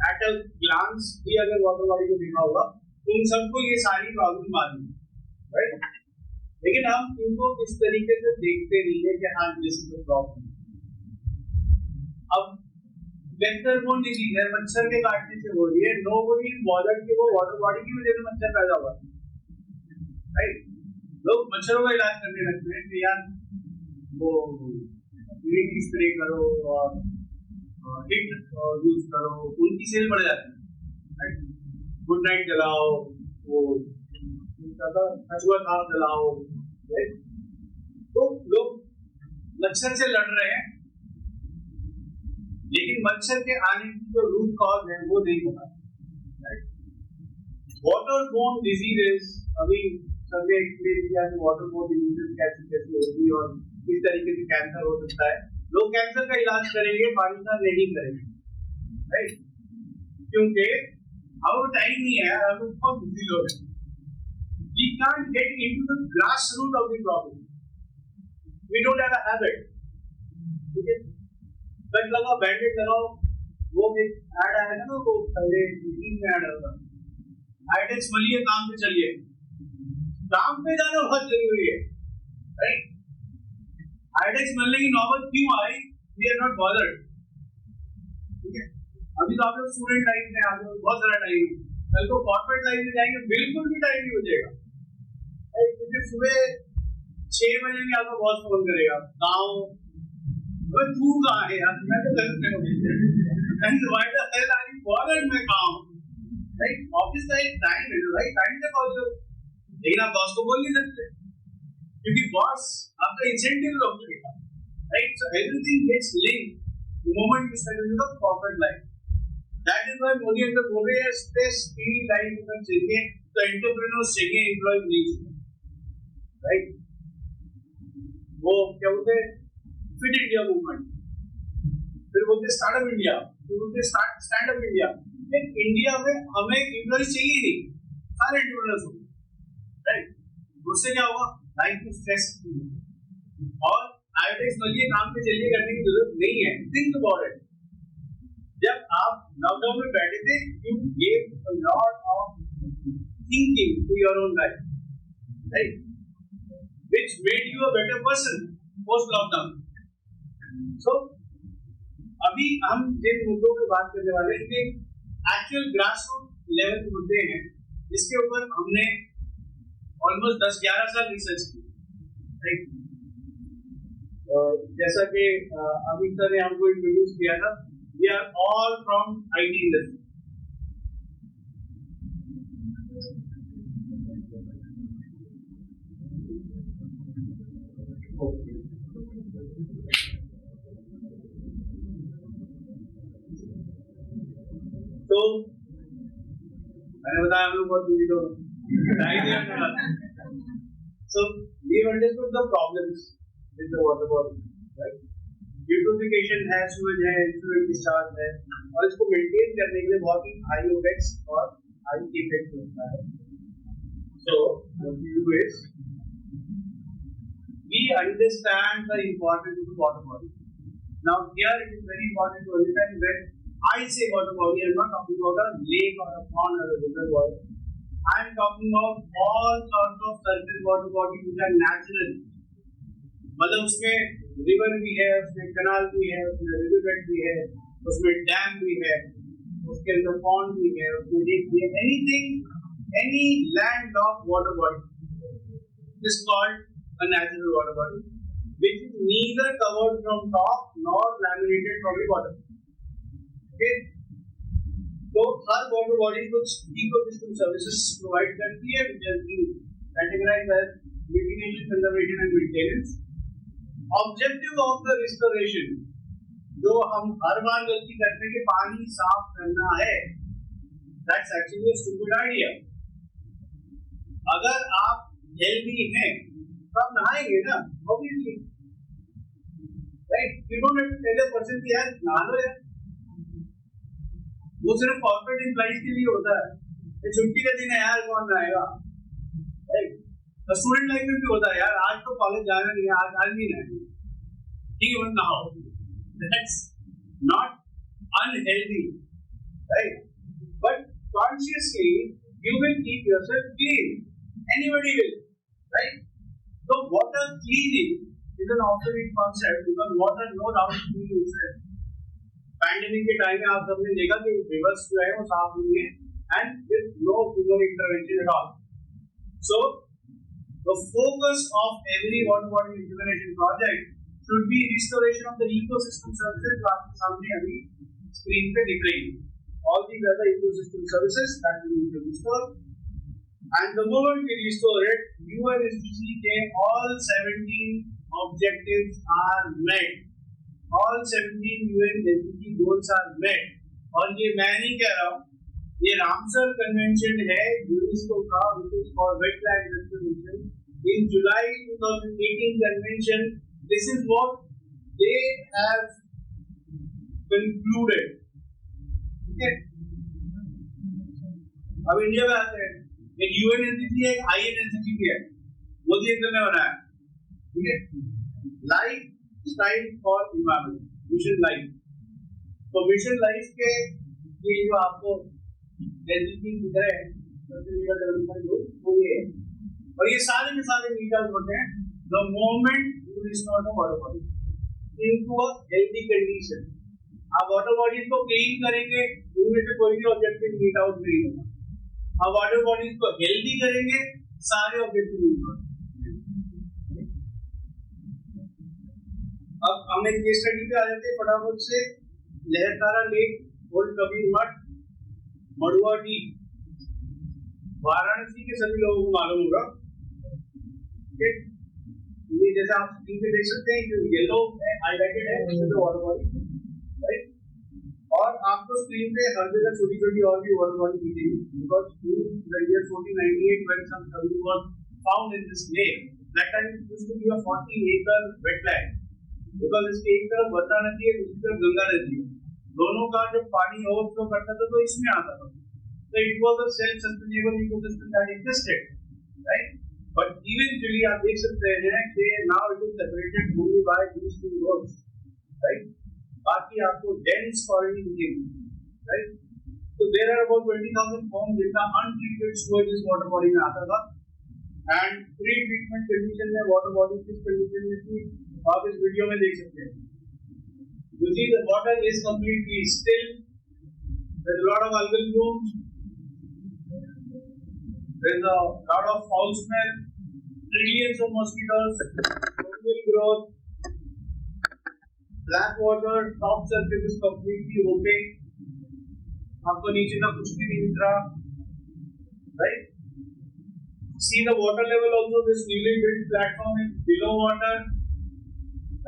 at a glance भी अगर वाटर बॉडी को देखा होगा तो उन सबको ये सारी प्रॉब्लम मालूम है, राइट? लेकिन हम इनको इस तरीके से देखते नहीं है कि हाँ दिस इज द प्रॉब्लम। अब वेक्टर बोर्न डिजीज है, मच्छर के काटने से हो रही है, नोबडी इज बॉदर्ड कि वो वाटर बॉडी की वजह से मच्छर पैदा हुआ, राइट? लोग मच्छरों का इलाज करने लगते हैं कि यार वो यूरिक स्प्रे करो और हिट यूज करो, उनकी सेल बढ़ जाती है, राइट? गुड नाइट जलाओ, वो अछुआ जलाओ, राइट? तो लोग मच्छर से लड़ रहे हैं लेकिन मच्छर के आने की जो रूट कॉज है वो नहीं पता। वाटरबोर्न डिजीजेस, अभी सबने एक्सप्लेन किया कि वाटरबोर्न डिजीजेस कैसे कैसे होती है और किस तरीके से कैंसर हो सकता है। लोग कैंसर का इलाज करेंगे, पानी का नहीं करेंगे, राइट? क्योंकि अब टाइम नहीं है, अब बहुत बिजी लोग हैं। We can't get into the grassroots of the problem. We don't have a habit. ठीक है? कट लगाओ, बैंडेड लगाओ, वो एक ऐड आया ना, वो पहले मीटिंग में ऐड होगा, आइडेक्स मलिए, काम पे चलिए। काम पे जाना बहुत जरूरी है, राइट? आइडेक्स मलने की नौबत क्यों आई? We are not bothered. ठीक है? अभी तो आप लोग स्टूडेंट लाइफ में, आप लोग बहुत सारा टाइम है, कल को कॉर्पोरेट लाइफ में जाएंगे, बिल्कुल भी टाइम नहीं बचेगा। क्योंकि सुबह 6 बजे में आपका बॉस फोन करेगा, गाँव तू कहाँ है यार, मैं तो घर पे हूँ, and why the hell are you bothered, मैं कहाँ हूँ, राइट? ऑफिस का एक टाइम है, राइट? टाइम तक पहुंचो, लेकिन आप बॉस को बोल नहीं सकते क्योंकि बॉस आपका इंसेंटिव रोक देगा, right? So everything gets linked the moment you step into the corporate life. That is why Modi uncle बोल रहे हैं स्ट्रेस फ्री लाइफ में चाहिए, तो एंटरप्रेन्योर्स चाहिए, एम्प्लॉयज नहीं चाहिए, राइट? वो क्या बोलते हैं, फिट इंडिया मूवमेंट, फिर बोलते स्टार्टअप इंडिया, फिर बोलते स्टैंड अप इंडिया। इंडिया में हमें एम्प्लॉयज चाहिए नहीं, सारे एंटरप्रेन्योर्स हो, राइट? उससे क्या होगा, लाइफ में स्ट्रेस और आईआईटी मलिए, काम पे चलिए करने की जरूरत नहीं है। थिंक अबाउट इट, जब आप लॉकडाउन में बैठे थे, you gave a lot of thinking to your own life, right? which made you a better person post lockdown. So अभी हम जिन मुद्दों की बात करने वाले हैं, एक्चुअल ग्रासरूट लेवल के मुद्दे हैं, जिसके ऊपर हमने ऑलमोस्ट 10-11 साल रिसर्च की, राइट? जैसा कि अभी सर ने हमको इंट्रोड्यूस किया था, we are all from IT industry. तो मैंने बताया हम लोग बहुत बिजी लोग हैं। So we understood the problems with the water body, right? Eutrophication है, sewage है, sewage discharge है, और इसको मेंटेन करने के लिए बहुत ही हाई ओपेक्स और हाई केपेक्स होता है। So what we do is we understand the importance of the water body. Now here it is very important to understand when I say water body, I am not talking about a lake or a pond or a reservoir. I am talking about all sorts of surface water bodies which are natural. मतलब उसमें river भी है, उसमें कनाल भी है, उसमें river bed भी है, उसमें डैम भी है, उसके अंदर पॉन्ड भी है, उसमें लेक भी है, anything, any land of water body is called a natural water body, which is neither covered from top nor laminated from the bottom. Okay? तो हर वाटर बॉडी कुछ इकोसिस्टम सर्विसेज प्रोवाइड करती है, which has been categorized as mitigation, conservation and maintenance. Objective of the restoration, जो हम हर बार गलती करते हैं कि पानी साफ करना है, that's actually a stupid idea. अगर आप हेल्दी हैं तो आप नहाएंगे ना, obviously, right? You don't have to tell a person कि यार नहा लो यार, वो सिर्फ कॉर्पोरेट एम्प्लॉइज के लिए होता है, ये छुट्टी का दिन है यार, कौन नहाएगा, राइट? तो स्टूडेंट लाइफ में भी होता है यार, आज तो कॉलेज जाना नहीं है, आज नहीं नहाएंगे, ठीक है, मत नहाओ, that's not unhealthy, right? But consciously you will keep yourself clean, anybody will, right? तो water cleaning is an absolute concept because water no doubt clean itself. Pandemic के टाइम में आप सबने देखा कि रिवर्स जो है वो साफ हुई है, and with no human intervention at all. So the focus of every water body rejuvenation project should be restoration of the ecosystem services, जो आपके सामने अभी स्क्रीन पे दिख रही है। All these are the ecosystem services that we need to restore, and the moment we restore it, UNSDC के all 17 objectives are met. all 17 UN SDG goals are met. और ये मैं नहीं कह रहा हूँ, ये रामसर कन्वेंशन है यूनेस्को का, which is for wetland restoration. In July 2018 convention, this is what they have concluded. ठीक है? अब इंडिया में आते हैं, एक यूएन एनसीसी है, एक आईएनएससी भी है, वो देश में बना है, ठीक है? Life style for environment, mission life. तो मिशन लाइफ के ये जो आपको एनसीसी दिख रहे हैं, सस्टेनेबल डेवलपमेंट गोल्स, वो ये है. और ये सारे के सारे मीटर्स होते हैं. The moment you restore the water body into a healthy condition. आप वाटर बॉडीज को क्लीन करेंगे, इनमें से कोई भी ऑब्जेक्टिव मीट आउट नहीं होगा. आप वाटर बॉडीज को हेल्दी करेंगे, सारे ऑब्जेक्टिव मीट आउट. अब हम एक केस स्टडी पे आ जाते हैं फटाफट से. लहरतारा लेक, ओल्ड कबीर मठ, मड़ुआ डी, वाराणसी के सभी लोगों को मालूम होगा. ये जैसे आप स्क्रीन पे देख सकते हैं, जो येलो है हाईलाइटेड है, उसमें तो वाटर बॉडी, राइट. और आपको स्क्रीन पे हर जगह छोटी छोटी और भी वाटर बॉडी दिखेगी, because in the year 1498 when some canoe was found in this lake, that time it used to be a 40-acre wetland. Because इसके एक तरफ वर्धा नदी है, दूसरी तरफ गंगा नदी है, दोनों का जब पानी ओवरफ्लो करता था तो इसमें आता था. तो it was a self sustainable ecosystem that existed, right. But eventually आप देख सकते हैं कि now it is separated only by these two roads, right. बाकी आपको डेंस फॉरेस्ट दिखेगी, राइट. तो देयर आर अबाउट 20,000 होम्स जिनका अनट्रीटेड सूएज इस वाटर बॉडी में आता था. एंड प्री ट्रीटमेंट कंडीशन में वाटर बॉडी किस कंडीशन में थी आप इस वीडियो में देख सकते हैं. You see the water is completely still. There is a lot of algal blooms. There is a lot of foul smell. Trillions of mosquitoes. Fungal growth. Black water. Top surface is completely opaque. आपको नीचे का कुछ भी नहीं दिख रहा, right? See the water level also. This newly built platform is below water,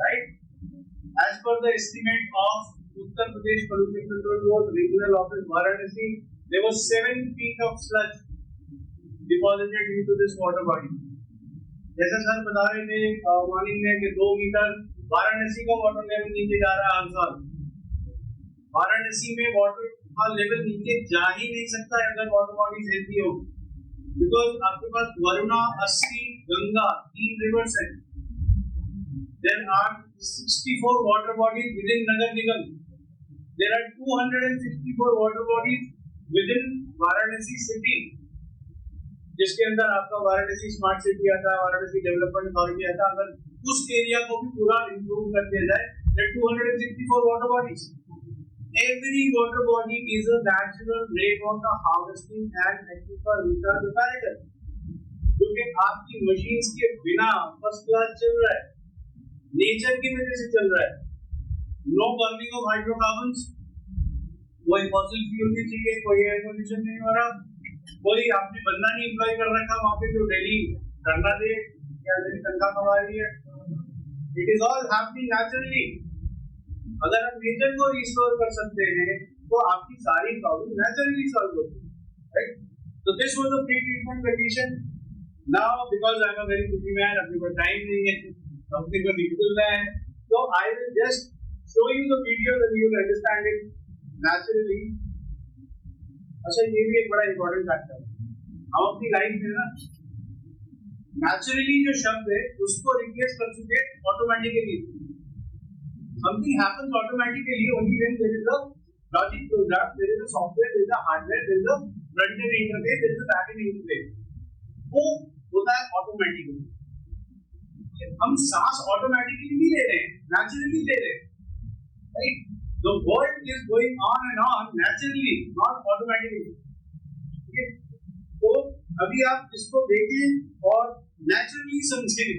right? As per the estimate of Uttar Pradesh Pollution Control Board Regional Office Varanasi, there was 7 feet of sludge deposited into this water body. जैसा sir बता रहे थे morning में कि 2 metre Varanasi का water level नीचे जा रहा है हर साल. वाराणसी में वाटर का लेवल नीचे जा ही नहीं सकता अगर वाटर बॉडीज हेल्दी हो, बिकॉज आपके पास वरुणा, अस्सी, गंगा 3 रिवर्स है. There are 64 water bodies within Nagar Nigam. There are 264 water bodies within Varanasi city, जिसके अंदर आपका वाराणसी स्मार्ट सिटी आता है, वाराणसी डेवलपमेंट अथॉरिटी आता है. अगर उस एरिया को भी पूरा इंप्रूव कर दिया जाए, there are 264 water bodies. Every water body is a natural rainwater harvesting and aquifer recharge apparatus, क्योंकि आपकी मशीन्स के बिना फर्स्ट क्लास चल रहा है, नेचर की वजह से चल रहा है. नो बर्निंग ऑफ हाइड्रोकार्बन्स, कोई फॉसिल फ्यूल नहीं चाहिए, कोई एयर पोल्यूशन नहीं हो रहा, कोई आपने बंदा नहीं एम्प्लॉय कर रखा वहां पे जो डेली धरना दे या डेली तनख्वाह कमा रही है. It is all happening naturally. अगर आप नेचर को रिस्टोर कर सकते हैं तो आपकी सारी प्रॉब्लम नेचुरली सॉल्व होती है, राइट. तो this was the pre treatment condition. Now because I am a very busy man, अपने पास टाइम नहीं है, अपने को निकलना है, तो I will just show you the video that you will understand it naturally. अच्छा, ये भी एक बड़ा इंपॉर्टेंट फैक्टर है. हम अपनी लाइफ में ना नेचुरली जो शब्द है उसको रिप्लेस कर चुके automatically. Something happens automatically only when there is a logic program, there is a software, there is a hardware, there is a front end interface, there is a back end interface. वो होता है automatically. हम सांस automatically नहीं ले रहे हैं, naturally ले रहे हैं, right. The world is going on naturally, not automatically. ठीक है. तो अभी आप इसको देखें और नेचुरली समझें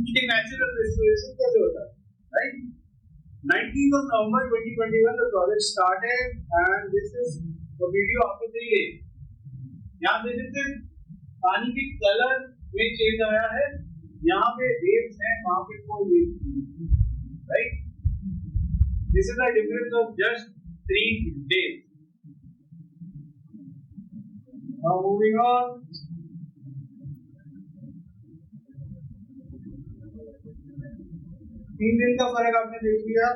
कि नेचुरल रिस्टोरेशन कैसे होता है, right. 19th of November 2021 the project started and this is the video after 3 days. यहाँ देख सकते हैं पानी के कलर में चेंज आया है, यहाँ पे वेव्स हैं, वहाँ पे कोई वेव्स नहीं, right. This is a difference of just 3 days. Now moving on. 3 दिन का फर्क आपने देख लिया.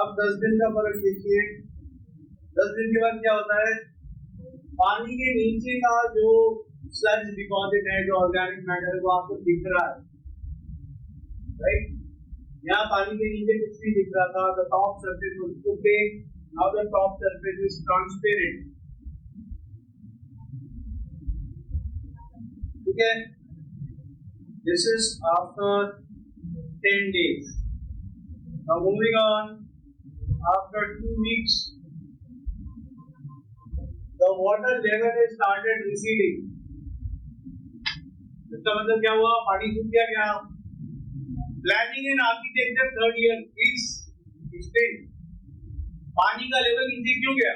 अब 10 दिन का फर्क देखिए. 10 दिन के बाद क्या होता है? पानी के नीचे का जो स्लज डिपॉजिट है, जो ऑर्गेनिक मैटर है, वो आपको दिख रहा है, राइट? यहाँ पानी के नीचे कुछ नहीं दिख रहा था. The top surface was opaque. Now the top surface is transparent. ठीक है? This is after 10 days. Now moving on. After 2 weeks, the water level has started receding. इसका मतलब क्या हुआ? पानी सूख गया क्या? Planning and architecture 3rd year, please explain. पानी का लेवल नीचे क्यों गया?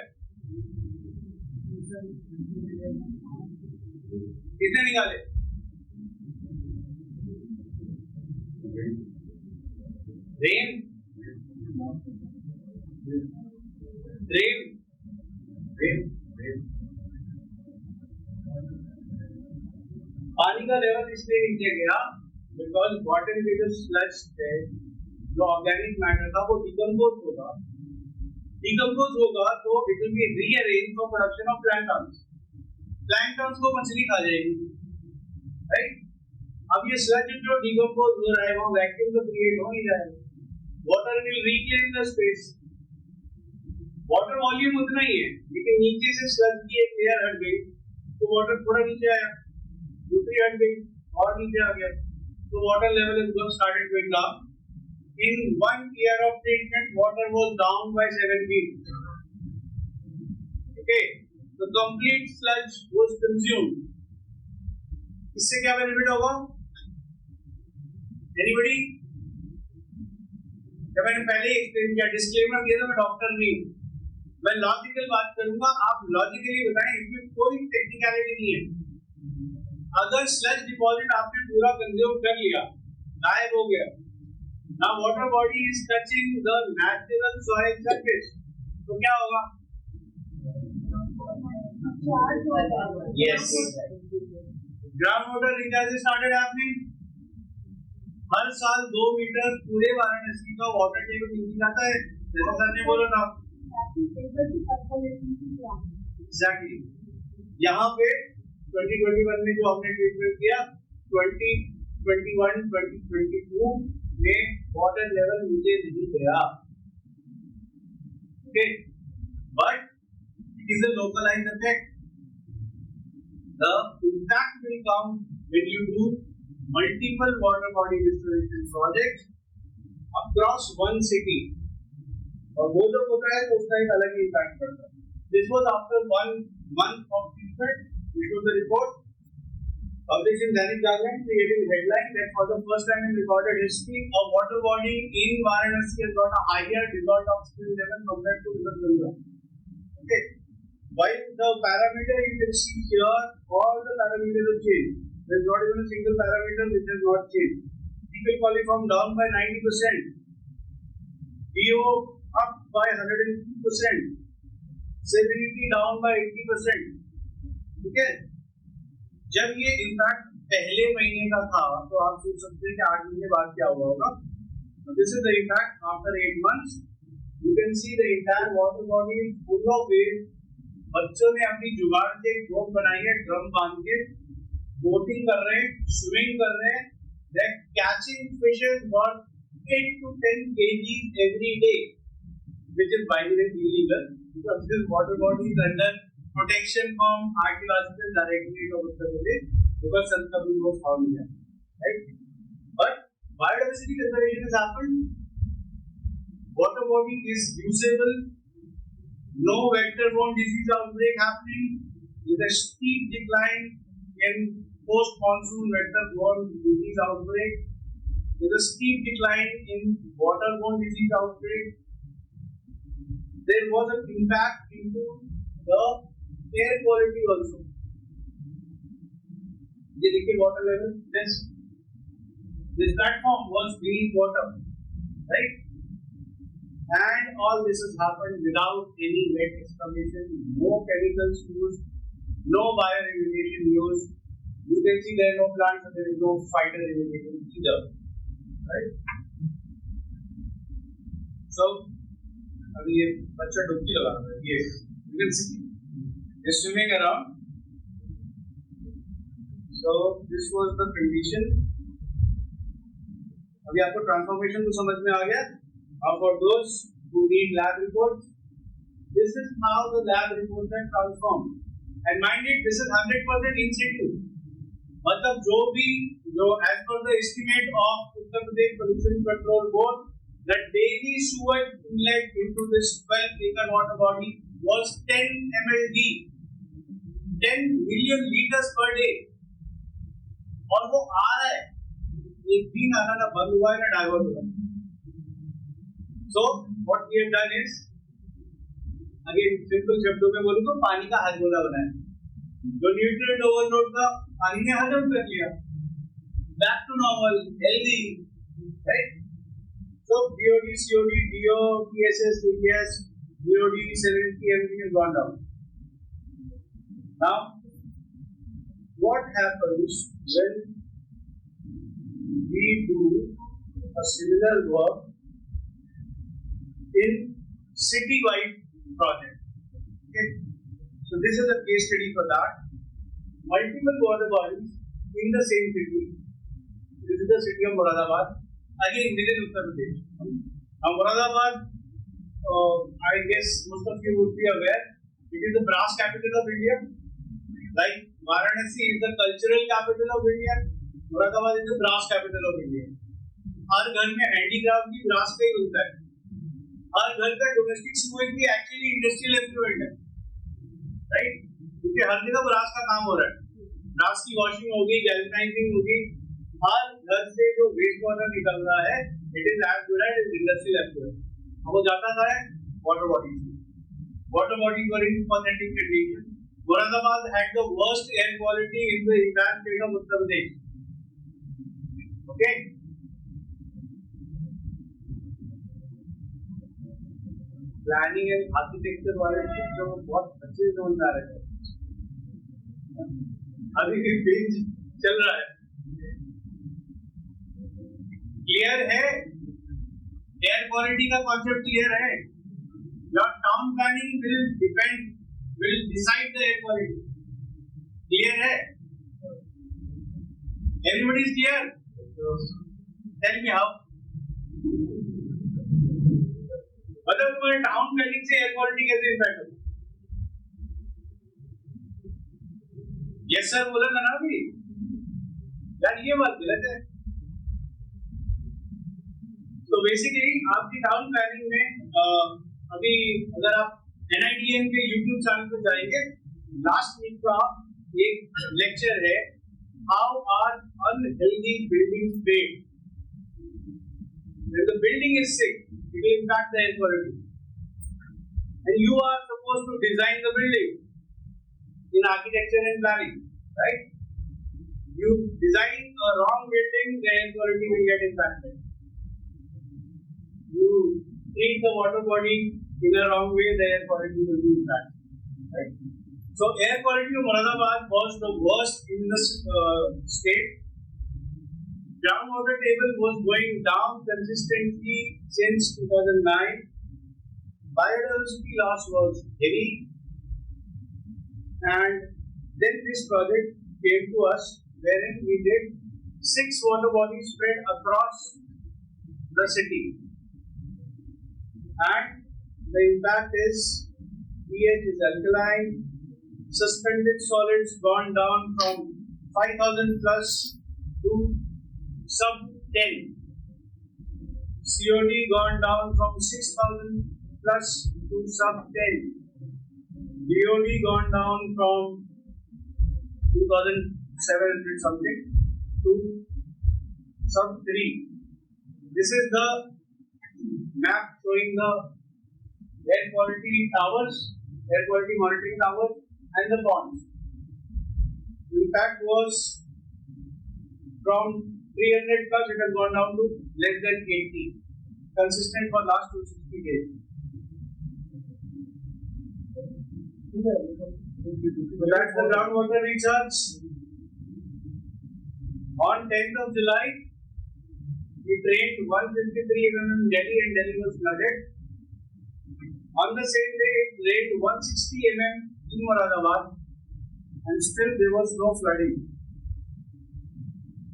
कितने निकाले? रेन पानी का लेवल इसलिए नीचे गया बिकॉज वाटर के जो स्लज थे, जो ऑर्गेनिक मैटर था, वो डिकम्पोज होगा तो it will be rearrange for production of planktons. Planktons को मछली खा जाएगी, राइट? अब ये स्लज जो डिकम्पोज हो रहा है वो वैक्यूम तो क्रिएट हो नहीं जाएगा. Water will reclaim the space. Water volume उतना ही है, लेकिन नीचे से स्लज की एक लेयर हट गई तो वाटर थोड़ा नीचे आया, दूसरी हट गई और नीचे आ गया, तो water level is started going down. In 1 year of treatment, water was down by 7 feet. Okay, the complete sludge was consumed. इससे क्या benefit होगा? Anybody? जब मैंने पहले एक्सप्लेन किया, डिस्क्लेमर दिया था, मैं डॉक्टर नहीं हूँ, मैं लॉजिकल बात करूंगा, आप लॉजिकली बताएं, इसमें कोई टेक्निकलिटी नहीं है. अगर स्लज डिपॉजिट आपने पूरा कंज्यूम कर लिया, गायब हो गया, now water body is touching the natural soil surface, तो क्या होगा? Yes, ground water recharge started happening. हर साल 2 मीटर पूरे वाराणसी का वाटर टेबल नीचे जाता है, जैसा सर ने बोला था. एग्जैक्टली. यहाँ पे 2021 में जो हमने ट्रीटमेंट किया, 2021, 2022 में वाटर लेवल नीचे नहीं गया. Okay, but it is a localised effect. The impact will come when you do multiple water body restoration projects across one city. और वो जब होता है तो उसका एक अलग ही impact पड़ता है. This was after 1 month of treatment. This was the report published in Dainik Jagran, creating headline that for the first time in recorded history, a water body in Varanasi has got a higher dissolved oxygen level compared to river Ganga. Okay, while the parameter you can see here, all the parameters have changed. There is not even a single parameter which has not changed. Fecal coliform down by 90%, DO up by 102%, salinity down by 80%. ठीक है? जब ये impact पहले महीने का था तो आप सोच सकते हैं कि 8 महीने बाद क्या हुआ होगा. This is the impact after 8 months. You can see the entire water body is full of waves. बच्चों ने अपनी जुगाड़ से एक बोट बनाई है, ड्रम बांध के बोटिंग कर रहे हैं, स्विमिंग कर रहे हैं. They are catching fishes for 8 to 10 kgs every day, which is by the way illegal because this water body is under protection from archaeological directorate of Uttar Pradesh because Sanskrit was found here, right? But biodiversity conservation has happened. Water body is usable. No vector-borne disease outbreak happening. With a steep decline in post-monsoon vector-borne disease outbreak. With a steep decline in water-borne disease outbreak. There was an impact into the air quality also. ये देखिए water level. This platform was beneath water, right? And all this has happened without any wet excavation, no chemicals used, no bioremediation used. You can see there are no plants and there is no phytoremediation either. Right? So, अभी ये बच्चा डुबकी लगा रहा है, ये you can see is swimming around. So this was the condition. अभी आपको ट्रांसफॉर्मेशन तो समझ में आ गया. For those who need lab reports, this is how the lab reports are transformed. And mind it, this is 100% in situ. मतलब जो भी जो as per the estimate of Uttar Pradesh Pollution Control Board, the daily sewage inlet into this 12-acre water body was 10 mld, 10 million liters per day. और वो आ रहा है, एक भी नाला ना बंद हुआ है ना डाइवर्ट हुआ. So what we have done is, again simple शब्दों में बोलूँ तो पानी का हाजमोला बनाया. जो न्यूट्रिएंट ओवरलोड था पानी ने हजम कर लिया. Back to normal, healthy, right? So BOD, COD, DO, TSS, TDS, BOD, 70, everything has gone down. Now, what happens when we do a similar work in city-wide project? Okay. So this is a case study for that. Multiple water bodies in the same city. This is the city of Moradabad. Again, within Uttar Pradesh. Now, Moradabad, I guess most of you would be aware, it is the brass capital of India. Like Varanasi is the cultural capital of India. Moradabad is the brass capital of India. हर घर में handicraft भी brass का ही होता है. हर घर का domestic sewage भी actually industrial equipment है, राइट? क्योंकि हर जगह ब्रास का काम हो रहा है. ब्रास की वॉशिंग होगी, गैल्वेनाइजिंग होगी. हर घर से जो वेस्ट वाटर निकल रहा है, it is as good as industrial effluent. वो जाता कहाँ है? Water bodies. Water bodies were in pathetic condition. Moradabad had the worst air quality in the entire state of Uttar Pradesh. Okay. Planning and architecture वाले जो बहुत अच्छे zone आ रहे हैं. अभी भी पेज चल रहा है. क्लियर है? एयर क्वालिटी का कॉन्सेप्ट क्लियर है? Your town planning will decide the air quality. Clear है? Everybody is clear? Tell me how. मतलब तुम्हारे टाउन प्लानिंग से एयर क्वालिटी कैसे इम्पैक्ट होगा? यस सर बोला ना अभी. यार ये बात गलत है. तो बेसिकली आपकी टाउन प्लानिंग में अभी अगर आप NIDM के YouTube चैनल पर जाएंगे, लास्ट वीक का एक लेक्चर है, how are unhealthy buildings made. When the building is sick, it will impact the air quality. And you are supposed to design the building in architecture and planning, right? You design a wrong building, the air quality will get impacted. You treat the water body in a wrong way, the air quality will be impacted. Right? So, air quality of Moradabad was the worst in the state. Groundwater table was going down consistently since 2009. Biodiversity loss was heavy. And then this project came to us, wherein we did 6 water bodies spread across the city. And the impact is pH is alkaline, suspended solids gone down from 5,000 plus to sub 10. COD gone down from 6,000 plus to sub 10. BOD gone down from 2,700 something to sub 3. This is the map showing the air quality towers, air quality monitoring towers, and the ponds. The impact was from 300 plus, it has gone down to less than 80. consistent for last 260 days. So that's the groundwater recharge. On 10th of July, it rained 153 mm in Delhi and Delhi was flooded. On the same day, it rained 160 mm in Moradabad and still there was no flooding.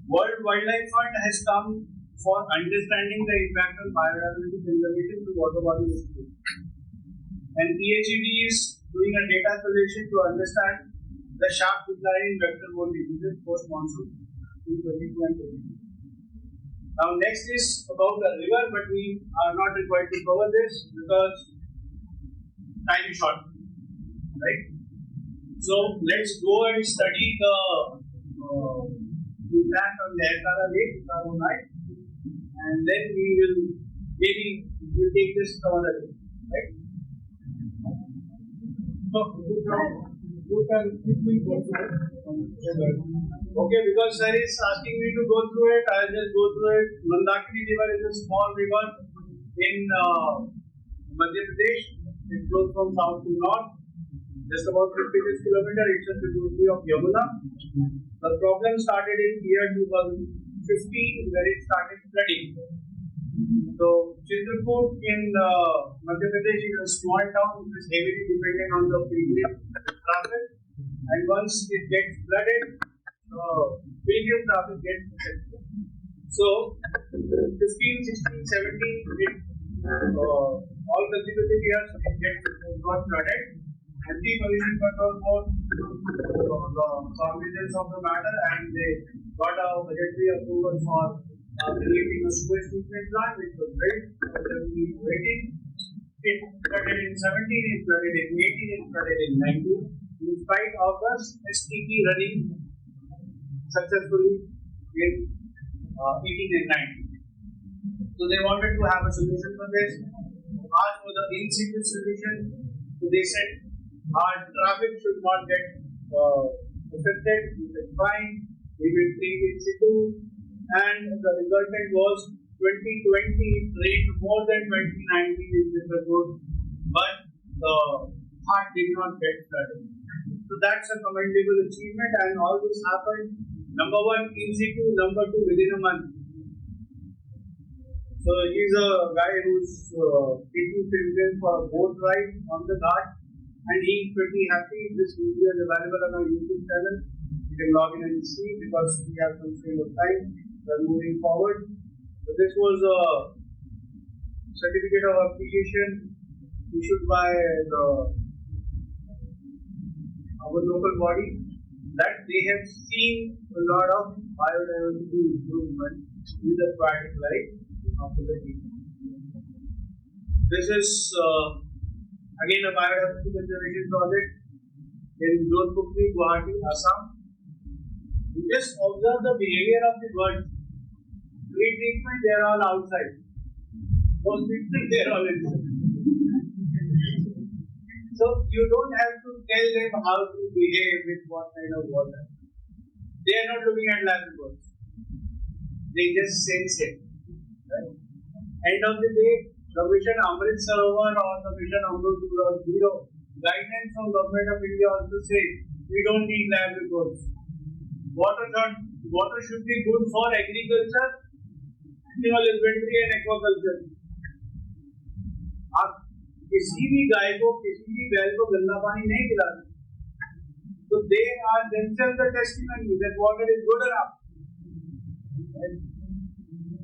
World Wildlife Fund has come for understanding the impact on biodiversity conservation to water bodies. And PhD is doing a data collection to understand the sharp decline in vector-borne diseases post-monsoon in 2022 and 2023. Now next is about the river, but we are not required to cover this because time is short, right? So let's go and study the impact on the Ekara Lake, Karo night, and then we will we'll take this another day, right? So you can quickly go through it. Okay, because sir is asking me to go through it, I'll just go through it. Mandakini River is a small river in Madhya Pradesh. It flows from south to north, just about 56 kilometers. It's a tributary of Yamuna. The problem started in year 2015 where it started flooding. So Chitrapur in Madhya Pradesh is a small town which is heavily dependent on the pilgrim traffic, and once it gets flooded, pilgrim traffic gets affected. So 15, 16, 17, all consecutive years it got flooded. Anti-pollution control board the cognizance of the matter, and they got a budgetary approval for creating a sewage treatment plant which was built waiting. It flooded in 17, it flooded in 18, it flooded in 19. In spite of the STP running successfully in 18 and 19. So they wanted to have a solution for this, asked for the in situ solution. So they said our traffic should not get affected, we said fine, we will treat in situ, and the resultant was 2020 rained more than 2019 in this road, but the heart did not get flooded. So that's a commendable achievement, and all this happened, number one in situ, number two within a month. So he's a guy who's taking pilgrims for a boat ride on the Ghat, and he's pretty happy. This video is available on our YouTube channel. You can log in and see because we have constraint of time. We're moving forward. So this was a certificate of appreciation issued by our local body that they have seen a lot of biodiversity improvement in the aquatic life after the heat. This is again a biodiversity conservation project in Jodhpur, Guwahati, Assam. We just observe the behavior of the birds. Pre-treatment, they are all outside. Post-treatment, they are all inside. So you don't have to tell them how to behave with what kind of water. They are not looking at lab reports. They just sense it. Right? End of the day, the mission Amrit Sarovar or the mission Amrit 2.0 guidelines from Govt of India also say we don't need lab reports. Water should be good for agriculture, animal husbandry and aquaculture. आप किसी भी गाय को किसी भी बैल को गंदा पानी नहीं पिलाते, so they are themselves the testimony that water is good enough.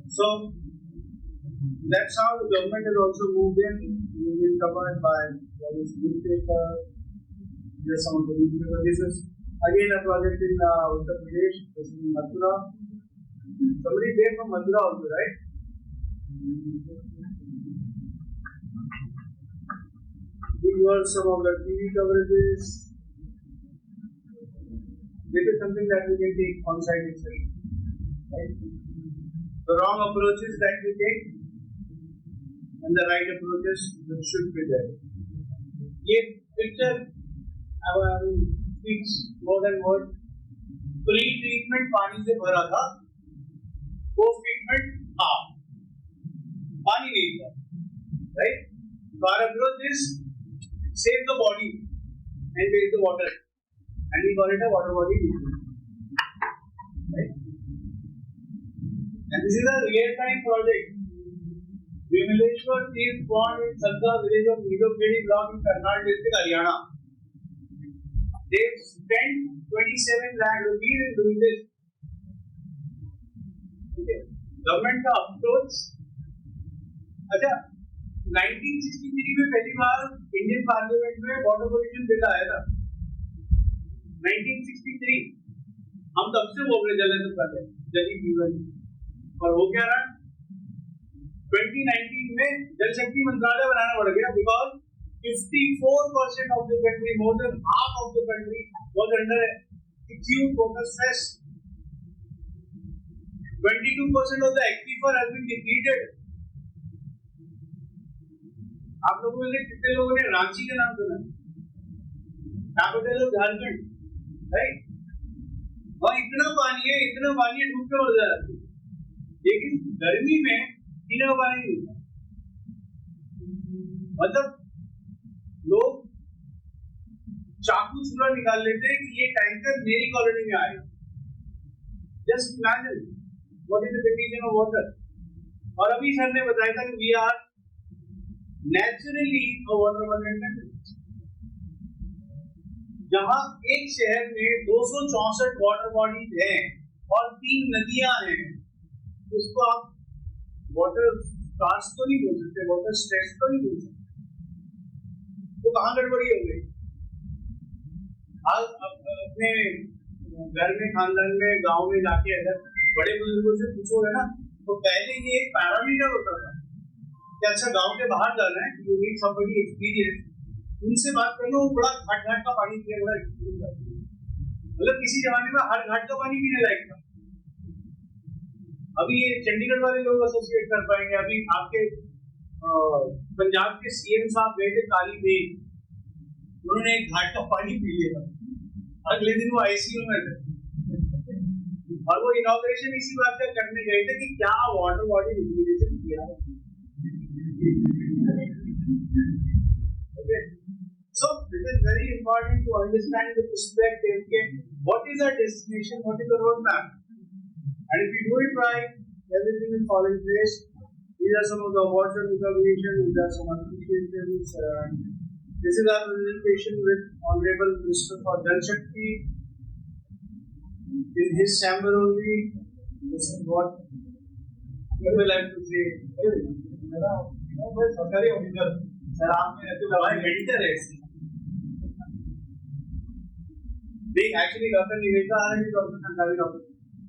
So that's how the government has also moved in. We've been covered by various newspapers. There's some of the newspaper. This is again a project in Uttar Pradesh. This is in Mathura. Somebody there from Mathura also, right? These were some of the TV coverages. This is something that we can take on site itself. Right? The wrong approaches that we take and the right approaches which should be there. This picture speaks more than words. Pre-treatment पानी से भरा था, post-treatment पानी नहीं achieve that. Right? So our approach is save the body and waste the water. And we call it a water body rejuvenation. Right? And this is a real-time project. Vimaleshwar Teeth Pond in Sadda village of Nidopedi block in Karnal district, Haryana. They've spent 27 lakh rupees in doing this. Okay. Government का approach. अच्छा, 1963 में पहली बार Indian parliament में water pollution bill आया था. 1963. हम तब से बोल रहे जल पहले जल जीवन. और वो क्या रहा? 2019 में जल शक्ति मंत्रालय बनाना पड़ गया because 54% of the country, more than half of the country was under acute water stress. 22% of the aquifer has been depleted. आप लोगों में से कितने लोगों ने रांची का नाम सुना? Capital of Jharkhand, right? वहाँ इतना पानी है डूब के मर जाता है. लेकिन गर्मी में पीने का पानी नहीं होता. मतलब लोग चाकू छुरा निकाल लेते हैं कि ये टैंकर मेरी कॉलोनी में आए. Just imagine what is the condition of water. और अभी सर ने बताया था कि we are naturally a water abundant country. जहां एक शहर में 264 वाटर बॉडीज हैं और 3 नदियां हैं, उसको आप वाटर स्कार्स तो नहीं बोल सकते, वाटर स्ट्रेस तो नहीं बोल सकते. तो कहाँ गड़बड़ी हो गई? आप अपने घर में, खानदान में, गांव में जाके अगर बड़े बुजुर्गों से पूछोगे ना, तो पहले ये एक पैरामीटर होता था कि अच्छा गांव के बाहर जाना है, यू नीड समबडी एक्सपीरियंस, उनसे बात कर लो. वो बड़ा घाट का पानी पीने वाला एक्सपीरियंस. मतलब किसी जमाने में हर घाट का पानी पीने लायक था. अभी ये चंडीगढ़ वाले लोग एसोसिएट कर पाएंगे. अभी आपके पंजाब के सीएम साहब गए थे काली बेग, उन्होंने एक घाट का पानी पी लिया. अगले दिन वो आईसीयू में थे और वो इनॉग्रेशन इसी बात का करने गए थे कि क्या वाटर बॉडी रिजुविनेशन किया. Okay, so it is very important to understand the perspective. Okay, what is our destination? What is the roadmap? And if we do it right, everything will fall in place. These are some of the water rejuvenation. These are some appreciations. This is our presentation with Honorable Minister for Jal Shakti. In his chamber only, this is what you will have to say. सरकारी officer sir, आपने ऐसे दवाई medical है. देख actually doctor Nivedita आ रही है, doctor संधावी doctor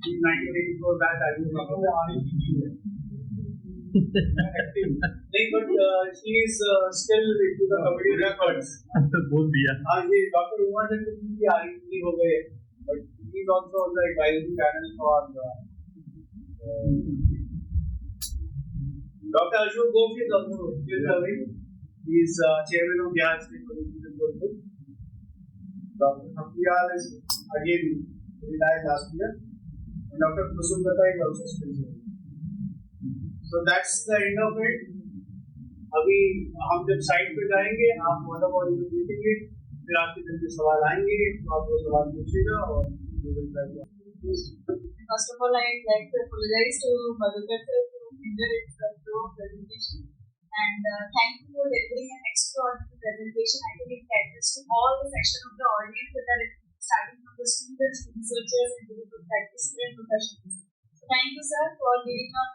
1984 batch I थी. नहीं, but she is still into the comedy records. बोल दिया. हाँ, ये डॉक्टर उमा चंद्र की आ रही हो गए, but he is also on the advisory panel for Dr. Ashok Govt is also still serving. He is chairman of Bihar State Political Group. Dr. Sapriyal is again retired last year. And Dr. Kusumdata is also still serving. So that's the end of it. अभी हम जब site पे जाएंगे, आप water body में देखेंगे, फिर आपके दिल में सवाल आएंगे, तो आप वो सवाल पूछिएगा और First of all, I'd like to apologize to Madhukar sir to hinder its flow of presentation. And thank you for delivering an extraordinary presentation. I think it caters to all the section of the audience that are starting from the students, researchers, and the practitioners and professionals. So thank you, sir, for giving a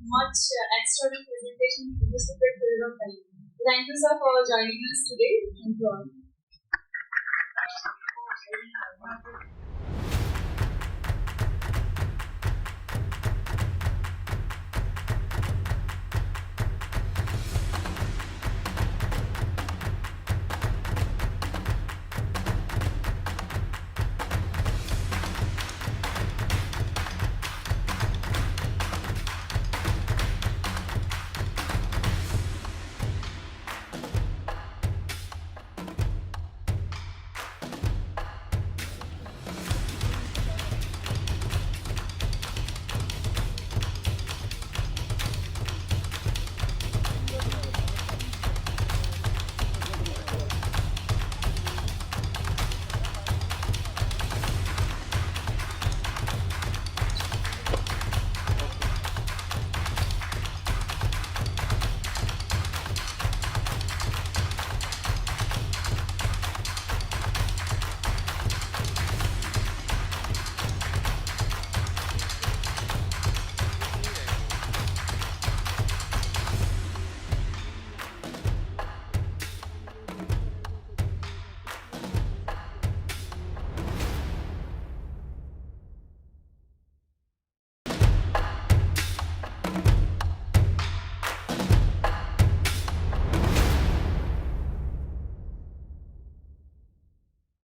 much extraordinary presentation in just a bit period of time. Thank you, sir, for joining us today. Thank you all.